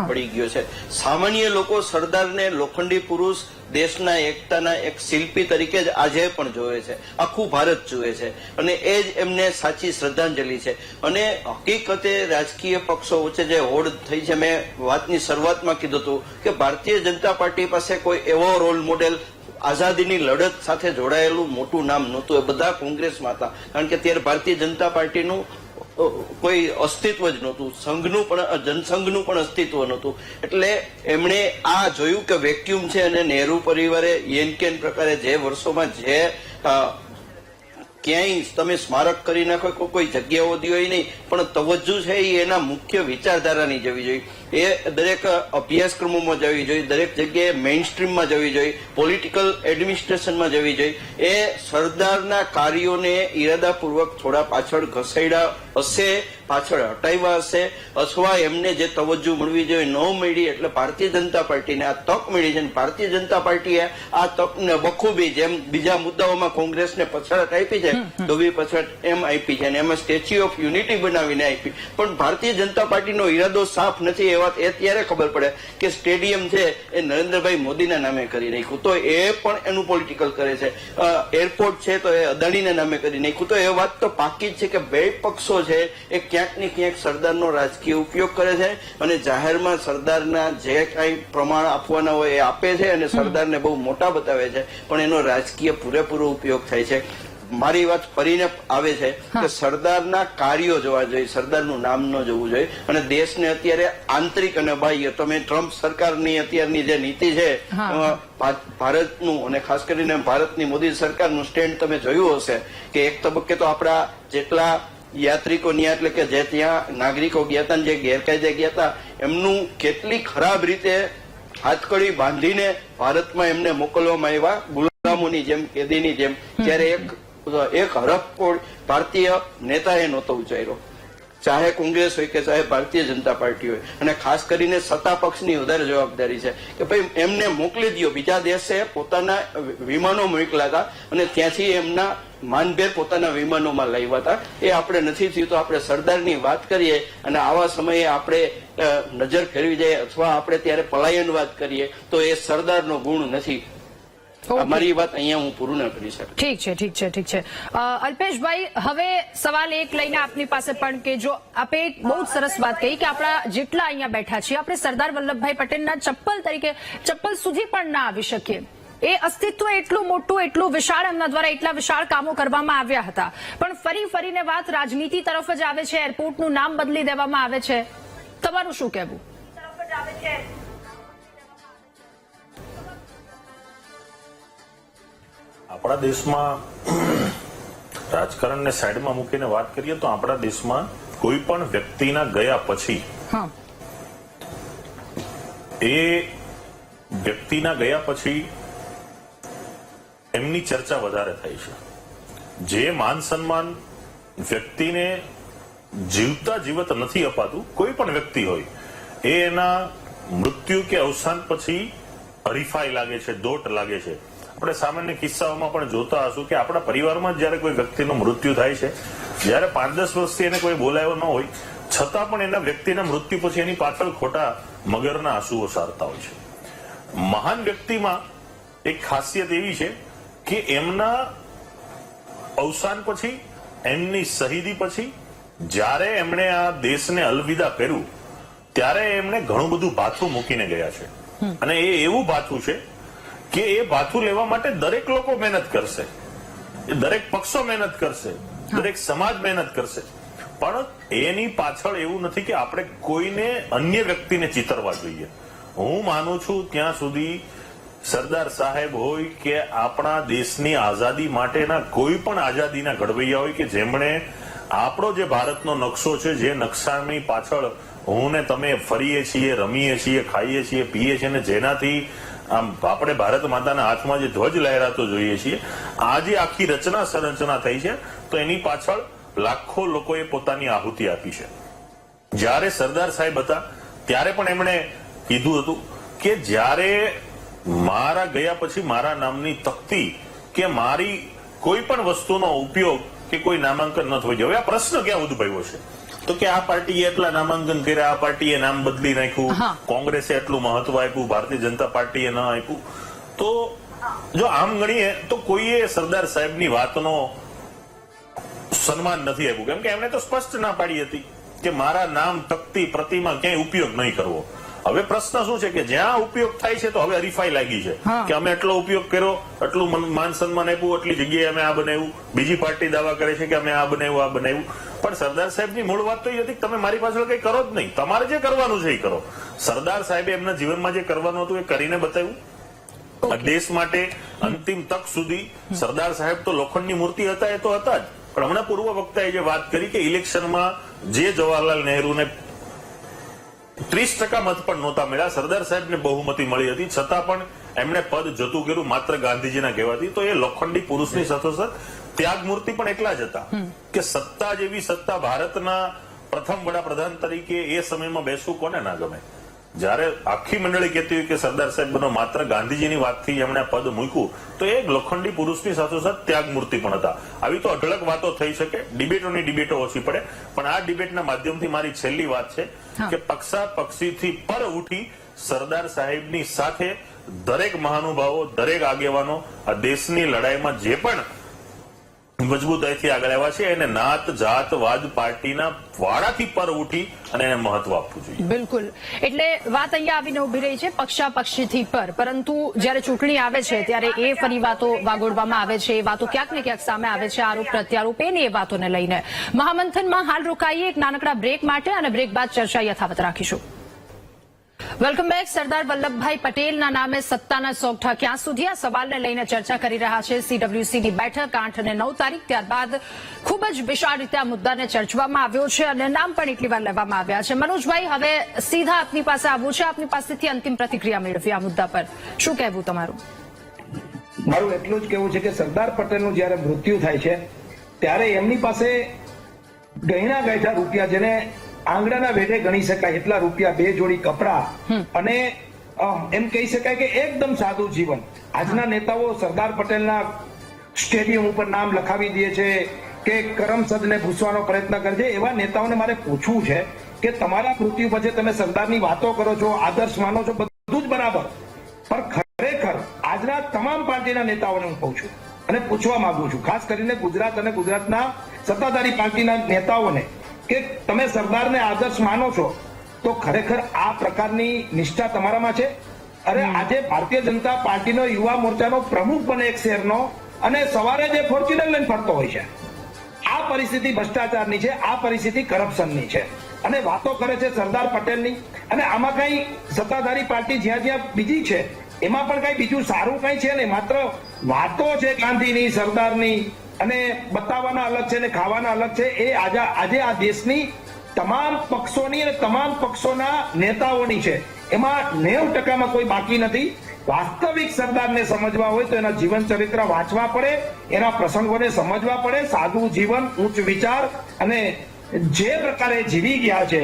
પડી ગયો છે. સામાન્ય લોકો સરદારને લોખંડી પુરુષ, દેશના એકતાના એક શિલ્પી તરીકે જ આજે પણ જોવે છે, આખું ભારત જુએ છે, અને એ જ એમને સાચી શ્રદ્ધાંજલિ છે. અને હકીકતે રાજકીય પક્ષો વચ્ચે જે હોડ થઈ છે, મેં વાતની શરૂઆતમાં કીધું હતું કે ભારતીય જનતા પાર્ટી પાસે કોઈ એવો રોલ મોડેલ આઝાદીની લડત સાથે જોડાયેલું મોટું નામ નહોતું. એ બધા કોંગ્રેસમાં હતા, કારણ કે ત્યારે ભારતીય જનતા પાર્ટીનું કોઈ અસ્તિત્વ જ નહોતું, સંઘનું પણ, જનસંઘનું પણ અસ્તિત્વ નહોતું. એટલે એમણે આ જોયું કે વેક્યુમ છે, અને નહેરુ પરિવારે યેનકેન પ્રકારે જે વર્ષોમાં જે ક્યાંય તમે સ્મારક કરી નાખો, કોઈ જગ્યાઓ દી હોય નહીં, પણ તવજ્જુ છે એ એના મુખ્ય વિચારધારાની જવી જોઈએ. એ દરેક અભ્યાસક્રમોમાં જવી જોઈએ, દરેક જગ્યાએ મેઇન સ્ટ્રીમમાં જવી જોઈએ, પોલિટિકલ એડમિનિસ્ટ્રેશનમાં જવી જોઈએ. એ સરદારના કાર્યોને ઈરાદાપૂર્વક થોડા પાછળ ઘસેડ્યા હશે, પાછળ હટાવ્યા હશે, અથવા એમને જે તવજ્જુ મળવી જોઈએ ન મળી, એટલે ભારતીય જનતા પાર્ટીને આ તક મળી છે. ભારતીય જનતા પાર્ટીએ આ તકને બખૂબી, જેમ બીજા મુદ્દાઓમાં કોંગ્રેસને પછાત આપી છે, દોબી પછાત એમ આપી છે, અને એમાં સ્ટેચ્યુ ઓફ યુનિટી બનાવીને આપી. પણ ભારતીય જનતા પાર્ટીનો ઈરાદો સાફ નથી. એ વાત એ ત્યારે ખબર પડે કે સ્ટેડિયમ છે એ નરેન્દ્રભાઈ મોદીના નામે કરી નાખ્યું, તો એ પણ એનું પોલિટિકલ કરે છે. એરપોર્ટ છે તો એ અદાણીના નામે કરી નાખ્યું. તો એ વાત તો પાકી જ છે કે બે પક્ષો છે એ ક્યાંક ને ક્યાંક સરદારનો રાજકીય ઉપયોગ કરે છે, અને જાહેરમાં સરદારના જે કઈ પ્રમાણ આપવાના હોય એ આપે છે, અને સરદારને બહુ મોટા બતાવે છે, પણ એનો રાજકીય પૂરેપૂરો ઉપયોગ થાય છે. મારી વાત ફરીને આવે છે કે સરદારના કાર્યો જોવા જોઈએ, સરદારનું નામ ન જોવું જોઈએ. અને દેશને અત્યારે આંતરિક અને બાહ્ય, તમે ટ્રમ્પ સરકારની અત્યારની જે નીતિ છે, ભારતનું અને ખાસ કરીને ભારતની મોદી સરકારનું સ્ટેન્ડ તમે જોયું હશે કે એક તબક્કે તો આપણા જેટલા યાત્રિકો ત્યાં, એટલે કે જે ત્યાં નાગરિકો ગયા હતા, જે ગેરકાયદે ગયા હતા, એમનું કેટલી ખરાબ રીતે હાથકડી બાંધીને ભારતમાં એમને મોકલવામાં આવ્યા, ગુલામોની જેમ, કેદીની જેમ. ત્યારે એક હરફ ભારતીય નેતાએ નહોતો ઉચ્ચાર્યો, ચાહે કોંગ્રેસ હોય કે ચાહે ભારતીય જનતા પાર્ટી હોય. અને ખાસ કરીને સત્તા પક્ષની વધારે જવાબદારી છે કે ભાઈ એમને મોકલી દો. બીજા દેશે પોતાના વિમાનો મોકલ્યા હતા, અને ત્યાંથી એમના માનભેર પોતાના વિમાનોમાં લાવ્યા હતા. એ આપણે નથી થયું. તો આપણે સરદારની વાત કરીએ અને આવા સમયે આપણે નજર ફેરવી જાય, અથવા આપણે ત્યારે પલાયનવાદ કરીએ, તો એ સરદારનો ગુણ નથી. અમારી વાત અહીંયા હું પૂરું ન કરી શકું. ઠીક છે, ઠીક છે, ઠીક છે. અલ્પેશભાઈ, હવે સવાલ એક લઈને આપની પાસે પણ કે જો આપે એક બહુ જ સરસ વાત કહી કે આપણા જેટલા અહીંયા બેઠા છીએ, આપણે સરદાર વલ્લભભાઈ પટેલના ચપ્પલ તરીકે ચપ્પલ સુધી પણ ના આવી શકીએ. એ અસ્તિત્વ એટલું મોટું, એટલું વિશાળ, એમના દ્વારા એટલા વિશાળ કામો કરવામાં આવ્યા હતા. પણ ફરીને વાત રાજનીતિ તરફ જ આવે છે, એરપોર્ટનું નામ બદલી દેવામાં આવે છે. તમારું શું કહેવું? આપણા દેશમાં રાજકારણને સાઈડમાં મૂકીને વાત કરીએ તો આપણા દેશમાં કોઈ પણ વ્યક્તિના ગયા પછી એ વ્યક્તિના ગયા પછી એમની ચર્ચા વધારે થાય છે. જે માન સન્માન વ્યક્તિને જીવતા જીવત નથી અપાતું, કોઈ પણ વ્યક્તિ હોય, એ એના મૃત્યુ કે અવસાન પછી હરીફાઈ લાગે છે, દોટ લાગે છે. આપણે સામાન્ય કિસ્સાઓમાં પણ જોતા હશું કે આપણા પરિવારમાં જયારે કોઈ વ્યક્તિનું મૃત્યુ થાય છે, જયારે 5-10 વર્ષથી એને કોઈ બોલાયો ન હોય, છતાં પણ એના વ્યક્તિના મૃત્યુ પછી એની પાછળ ખોટા મગરના આંસુઓ સારતા હોય છે. મહાન વ્યક્તિમાં એક ખાસિયત એવી છે કે એમના અવસાન પછી, એમની શહીદી પછી, જ્યારે એમણે આ દેશને અલવિદા કર્યું, ત્યારે એમણે ઘણું બધું ભાથું મૂકીને ગયા છે. અને એ એવું ભાથું છે કે એ ભાથું લેવા માટે દરેક લોકો મહેનત કરશે, દરેક પક્ષો મહેનત કરશે, દરેક સમાજ મહેનત કરશે, પણ એની પાછળ એવું નથી કે આપણે કોઈને અન્ય વ્યક્તિને ચિતરવા જોઈએ. હું માનું છું ત્યાં સુધી સરદાર સાહેબ હોય કે આપણા દેશની આઝાદી માટેના કોઈ પણ આઝાદીના ઘડવૈયા હોય કે જેમણે આપણો જે ભારતનો નકશો છે, જે નકશાની પાછળ હું ને તમે ફરીએ છીએ, રમીએ છીએ, ખાઈએ છીએ, પીએ છીએ, ને જેનાથી આમ આપણે ભારત માતાના હાથમાં જે ધ્વજ લહેરાતો જોઈએ છીએ, આ જે આખી રચના સંરચના થઈ છે, તો એની પાછળ લાખો લોકોએ પોતાની આહુતિ આપી છે. જ્યારે સરદાર સાહેબ હતા ત્યારે પણ એમણે કીધું હતું કે જ્યારે મારા ગયા પછી મારા નામની તકતી કે મારી કોઈ પણ વસ્તુનો ઉપયોગ કે કોઈ નામાંકન ન થવું જોઈએ. હવે આ પ્રશ્ન ક્યાં ઉદ્ભવ્યો છે તો કે આ પાર્ટીએ એટલા નામાંકન કર્યા, આ પાર્ટીએ નામ બદલી નાખ્યું, હા. કોંગ્રેસે એટલું મહત્વ આપ્યું, ભારતીય જનતા પાર્ટીએ ન આપ્યું. તો જો આમ ગણીએ તો કોઈએ સરદાર સાહેબની વાતનો સન્માન નથી આપ્યું, કેમ કે એમણે તો સ્પષ્ટ ના પાડી હતી કે મારા નામ, તકતી, પ્રતિમા ક્યાંય ઉપયોગ નહીં કરવો. હવે પ્રશ્ન શું છે કે જ્યાં ઉપયોગ થાય છે તો હવે હરીફાઈ લાગી છે હા. કે અમે એટલો ઉપયોગ કર્યો, એટલું માન સન્માન આપ્યું, એટલી જગ્યાએ અમે આ બનાવ્યું. બીજી પાર્ટી દાવા કરે છે કે અમે આ બનાવ્યું, આ બનાવ્યું. પણ સરદાર સાહેબની મૂળ વાત તો એ હતી કે તમે મારી પાછળ કઈ કરો જ નહીં, તમારે જે કરવાનું છે એ કરો. સરદાર સાહેબે એમના જીવનમાં જે કરવાનું હતું એ કરીને બતાવ્યું. આ દેશ માટે અંતિમ તક સુધી સરદાર સાહેબ તો લોખંડની મૂર્તિ હતા, એ તો હતા જ. પણ હમણાં પૂર્વ વક્તાએ જે વાત કરી કે ઇલેક્શનમાં જે જવાહરલાલ નહેરુને 30% મત પણ નહોતા મળ્યા, સરદાર સાહેબને બહુમતી મળી હતી, છતાં પણ એમણે પદ જતું કર્યું માત્ર ગાંધીજીના કહેવાથી. તો એ લોખંડી પુરુષની સાથોસાથ ત્યાગ મૂર્તિ પણ એટલા જ હતા કે સત્તા જેવી સત્તા ભારતના પ્રથમ વડાપ્રધાન તરીકે એ સમયમાં બેસવું કોને ના ગમે. જયારે આખી મંડળી કહેતી હોય કે સરદાર સાહેબ બનો, માત્ર ગાંધીજીની વાતથી એમણે પદ મૂક્યું, તો એ લોખંડી પુરુષની સાથોસાથ ત્યાગ મૂર્તિ પણ હતા. આવી તો અઢળક વાતો થઈ શકે, ડિબેટો ઓછી પડે, પણ આ ડિબેટના માધ્યમથી મારી છેલ્લી વાત છે કે પક્ષાપક્ષીથી પર ઉઠી સરદાર સાહેબની સાથે દરેક મહાનુભાવો, દરેક આગેવાનો આ દેશની લડાઈમાં જે પણ મજબૂતાઈથી આગળ આવ્યા છે એને નાત, જાત, વાદ, પાર્ટીના વાડાથી પર ઉઠી અને એને મહત્વ આપવું જોઈએ. બિલકુલ. એટલે વાત અહીંયા આવીને ઉભી રહી છે પક્ષાપક્ષીથી પર, પરંતુ જ્યારે ચૂંટણી આવે છે ત્યારે એ ફરી વાતો વાગોળવામાં આવે છે, એ વાતો ક્યાંક ને ક્યાંક સામે આવે છે, આરોપ પ્રત્યારોપ એની એ વાતોને લઈને. મહામંથનમાં હાલ રોકાઈએ એક નાનકડા બ્રેક માટે, અને બ્રેક બાદ ચર્ચા યથાવત રાખીશું. Welcome back. સરદાર વલ્લભભાઈ પટેલના નામે સત્તાના સોગઠા ક્યાં સુધી, આ સવાલને લઈને ચર્ચા કરી રહ્યા છે સીડબ્લ્યુસીની બેઠક 8 અને 9 તારીખ. ત્યારબાદ ખૂબ જ વિશાળ રીતે આ મુદ્દાને ચર્ચવામાં આવ્યો છે અને નામ પણ એટલી વાર લેવામાં આવ્યા છે. મનોજભાઈ, હવે સીધા આપની પાસે આવવું છે, આપની પાસેથી અંતિમ પ્રતિક્રિયા મેળવી આ મુદ્દા પર. શું કહેવું તમારું? મારું એટલું જ કહેવું છે કે સરદાર પટેલનું જયારે મૃત્યુ થાય છે ત્યારે એમની પાસે ગયણા ગાંઠા રૂપિયા, જેને આંગળાના વેઢે ગણી શકાય એટલા રૂપિયા, 2 જોડી કપડા અને એમ કહી શકાય કે એકદમ સાદું જીવન. આજના નેતાઓ સરદાર પટેલના સ્ટેડિયમ ઉપર નામ લખાવી દે છે કે કરમસદને ભૂસવાનો પ્રયત્ન કરે છે. એવા નેતાઓને મારે પૂછવું છે કે તમારા મૃત્યુ પછી તમે સરદારની વાતો કરો છો, આદર્શ માનો છો, બધું જ બરાબર, પણ ખરેખર આજના તમામ પાર્ટીના નેતાઓને હું કહું છું અને પૂછવા માંગુ છું, ખાસ કરીને ગુજરાત અને ગુજરાતના સત્તાધારી પાર્ટીના નેતાઓને, કે તમે સરદારને આદર્શ માનો છો તો ખરેખર આ પ્રકારની નિષ્ઠા તમારામાં છે? અરે આજે ભારતીય જનતા પાર્ટીનો યુવા મોરચાનો પ્રમુખ બને એક શહેરનો, અને સવારે જે ફોર્ચ્યુનર લઈને ફરતો હોય છે. આ પરિસ્થિતિ ભ્રષ્ટાચારની છે, આ પરિસ્થિતિ કરપ્શનની છે, અને વાતો કરે છે સરદાર પટેલની. અને આમાં કઈ સત્તાધારી પાર્ટી જ્યાં જ્યાં બીજી છે એમાં પણ કઈ બીજું સારું કઈ છે નહીં, માત્ર વાતો છે ગાંધીની, સરદારની, અને બતાવવાના અલગ છે ને ખાવાના અલગ છે. એ આજે આ દેશની તમામ પક્ષોની અને તમામ પક્ષોના નેતાઓની છે, એમાં 90% કોઈ બાકી નથી. વાસ્તવિક સરદારને સમજવા હોય તો એના જીવન ચરિત્ર વાંચવા પડે, એના પ્રસંગોને સમજવા પડે. સાદું જીવન, ઉચ્ચ વિચાર, અને જે પ્રકારે જીવી ગયા છે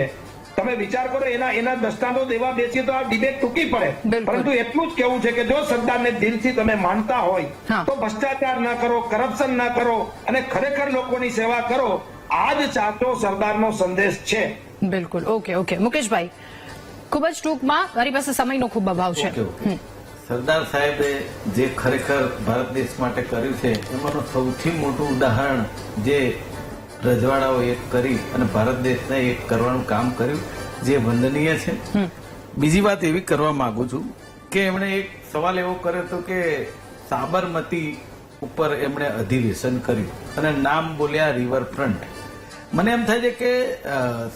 તમે વિચાર કરો, એના દ્રષ્ટાંતો દેવા બેસીએ તો આ ડિબેટ ટૂંકી પડે. પરંતુ એટલું જ કેવું છે કે જો સરદારને દિલથી તમે માનતા હોય તો ભ્રષ્ટાચાર ના કરો, કરપ્શન ના કરો, અને ખરેખર લોકોની સેવા કરો. આ જ સાચો સરદારનો સંદેશ છે. બિલકુલ. ઓકે મુકેશભાઈ, ખૂબ જ ટૂંકમાં, મારી પાસે સમયનો ખૂબ અભાવ છે. સરદાર સાહેબે જે ખરેખર ભારત દેશ માટે કર્યું છે એમાંનું સૌથી મોટું ઉદાહરણ જે રજવાડાઓ એક કરી અને ભારત દેશને એક કરવાનું કામ કર્યું, જે વંદનીય છે. બીજી વાત એવી કરવા માંગુ છું કે એમણે એક સવાલ એવો કર્યો હતો કે સાબરમતી ઉપર એમણે અધિવેશન કર્યું અને નામ બોલ્યા રિવરફ્રન્ટ. મને એમ થાય છે કે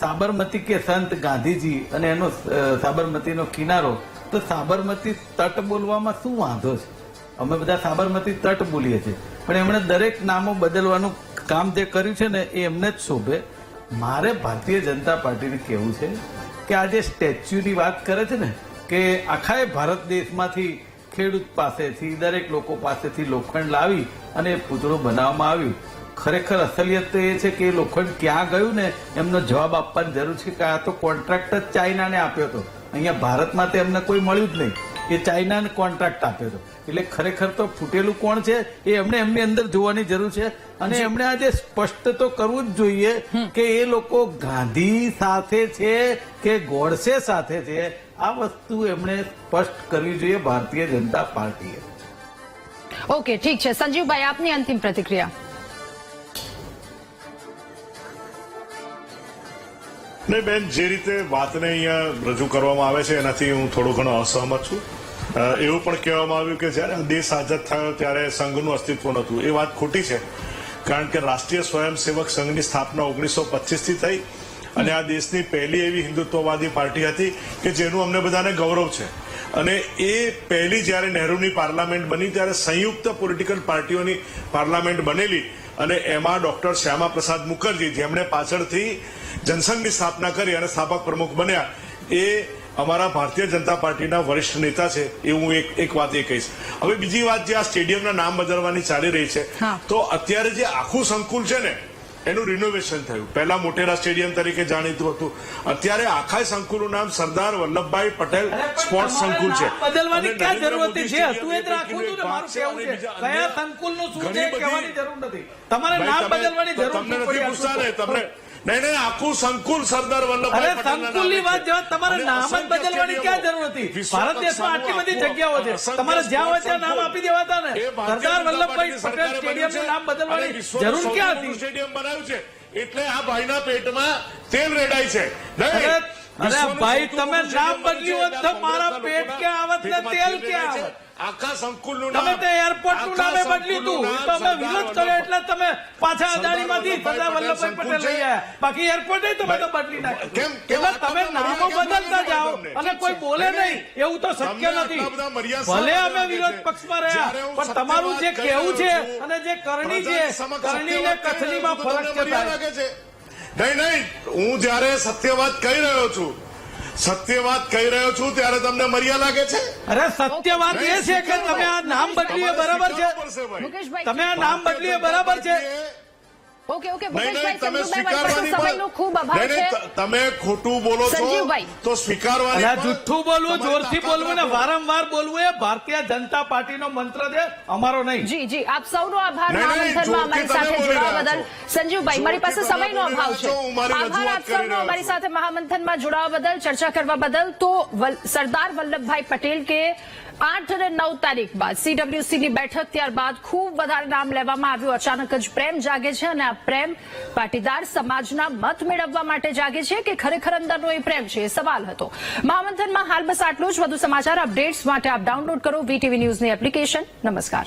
સાબરમતી કે સંત ગાંધીજી અને એનો સાબરમતીનો કિનારો, તો સાબરમતી તટ બોલવામાં શું વાંધો છે? અમે બધા સાબરમતી તટ બોલીએ છીએ, પણ એમણે દરેક નામો બદલવાનું કામ જે કર્યું છે ને એ એમને જ શોભે. મારે ભારતીય જનતા પાર્ટીને કહેવું છે કે આ જે સ્ટેચ્યુની વાત કરે છે ને, કે આખા ભારત દેશમાંથી ખેડૂત પાસેથી, દરેક લોકો પાસેથી લોખંડ લાવી અને પૂતળું બનાવવામાં આવ્યું. ખરેખર અસલિયત તો એ છે કે એ લોખંડ ક્યાં ગયું ને એમનો જવાબ આપવાની જરૂર છે, કે આ તો કોન્ટ્રાક્ટ જ ચાઇનાને આપ્યો હતો, અહીંયા ભારતમાં તો એમને કોઈ મળ્યું જ નહીં. એ ચાઇનાને કોન્ટ્રાક્ટ આપ્યો હતો. એટલે ખરેખર તો ફૂટેલું કોણ છે એ એમણે એમની અંદર જોવાની જરૂર છે. અને એમણે આજે સ્પષ્ટ તો કરવું જ જોઈએ કે એ લોકો ગાંધી સાથે છે કે ગોડસે સાથે છે. આ વસ્તુ એમણે સ્પષ્ટ કરવી જોઈએ ભારતીય જનતા પાર્ટીએ. ઓકે, ઠીક છે. સંજીવભાઈ, આપની અંતિમ પ્રતિક્રિયા. નહીં બેન, જે રીતે વાતને અહીંયા રજૂ કરવામાં આવે છે એનાથી હું થોડો ઘણો અસહમત છું. એવું પણ કહેવામાં આવ્યું કે જ્યારે દેશ આઝાદ થયો ત્યારે સંઘનું અસ્તિત્વ નહોતું. એ વાત ખોટી છે, કારણ કે રાષ્ટ્રીય સ્વયંસેવક સંઘની સ્થાપના 1925 થી થઈ અને આ દેશની પહેલી એવી હિન્દુત્વવાદી પાર્ટી હતી કે જેનું અમને બધાને ગૌરવ છે. અને એ પહેલી જ્યારે નહેરુની પાર્લામેન્ટ બની ત્યારે સંયુક્ત પોલિટિકલ પાર્ટીઓની પાર્લામેન્ટ બનેલી અને એમાં ડોક્ટર શ્યામા પ્રસાદ મુખર્જી, જેમણે પાછળથી જનસંઘની સ્થાપના કરી અને સ્થાપક પ્રમુખ બન્યા, એ અમારા ભારતીય જનતા પાર્ટીના વરિષ્ઠ નેતા છે. એ હું એક વાત એ કહીશ. હવે બીજી વાત, જે આ સ્ટેડિયમના નામ બદલવાની ચાલી રહી છે, તો અત્યારે જે આખું સંકુલ છે ને એનું રિનોવેશન થયું. પહેલા મોટેરા સ્ટેડિયમ તરીકે જાણીતું હતું, અત્યારે આખા સંકુલનું નામ સરદાર વલ્લભભાઈ પટેલ સ્પોર્ટ્સ સંકુલ છે. બદલવાની ક્યાં જરૂર હતી? જે હતું એ જ રાખવું હતું ને. મારું કહેવું છે કયા સંકુલનું શું છે કહેવાની જરૂર નથી. તમારે નામ બદલવાની જરૂર તમને નથી પૂછતા ને તમને. નહીં, આખું સંકુલ સરદાર વલ્લભભાઈ પટેલ સંકુલની વાત જવા, તમારે નામ જ બદલવાની ક્યાં જરૂર હતી? ભારત દેશમાં આટલી બધી જગ્યાઓ છે, તમારે જ્યાં હોય ત્યાં નામ આપી દેવાતા ને. સરદાર વલ્લભભાઈ પટેલ સ્ટેડિયમનું નામ બદલવાની જરૂર ક્યાં હતી? સ્ટેડિયમ બનાવ્યું છે એટલે આ ભાઈના પેટમાં તેલ રેડાય છે. અરે ભાઈ, તમે નામ બદલ્યું હોત તો મારા પેટ ક્યાં આવત ને તેલ ક્યાં આવત? આખા સંકુલનું તમે તે એરપોર્ટ નું નામે બદલ્યું હતું, તો અમે વિરોધ કર્યો એટલે તમે પાછા અદાણીમાંથી સરદાર વલ્લભભાઈ પટેલ લઈ આવ્યા. બાકી એરપોર્ટ તમે તો બદલી નાખ્યું. એટલે તમે નામો બદલતા જાઓ અને કોઈ બોલે નહીં એવું તો શક્ય નથી. ભલે અમે વિરોધ પક્ષમાં રહ્યા, પણ તમારું જે કહેવું છે અને જે કરણી છે, કરણી ને કથનીમાં ફરક છે. નહીં, હું જયારે સત્યવાદ કહી રહ્યો છું ત્યારે તમને મર્યા લાગે છે? અરે સત્યવાદ એ છે કે તમે આ નામ બદલ્યું એ બરાબર છે. તમે આ નામ બદલ્યું એ બરાબર છે. ઓકે, નહીં, તમે સમયનો ખૂબ આભાર છે. તમે ખોટું બોલો છો તો સ્વીકારવાની. જુઠ્ઠું બોલવું, જોરથી બોલવું ને વારંવાર બોલવું એ ભારતીય જનતા પાર્ટીનો મંત્ર છે, અમારો નહીં. જી, આપ સૌનો આભાર મહામંથનમાં અમારી સાથે જોડાવા બદલ. સંજીવભાઈ, મારી પાસે સમયનો અભાવ છે. આભાર આપ સૌનો અમારી સાથે મહામંથનમાં જોડાવા બદલ, ચર્ચા કરવા બદલ. તો સરદાર વલ્લભભાઈ પટેલ કે 8 અને 9 તારીખ બાદ CWCની બેઠક, ત્યારબાદ ખૂબ વધારે નામ લેવામાં આવ્યું. અચાનક જ પ્રેમ જાગે છે અને આ પ્રેમ પાટીદાર સમાજના મત મેળવવા માટે જાગે છે કે ખરેખર અંદરનો એ પ્રેમ છે, એ સવાલ હતો. મહામંથનમાં હાલ બસ આટલું જ. વધુ સમાચાર અપડેટ્સ માટે આપ ડાઉનલોડ કરો VTV ન્યૂઝની એપ્લિકેશન. નમસ્કાર.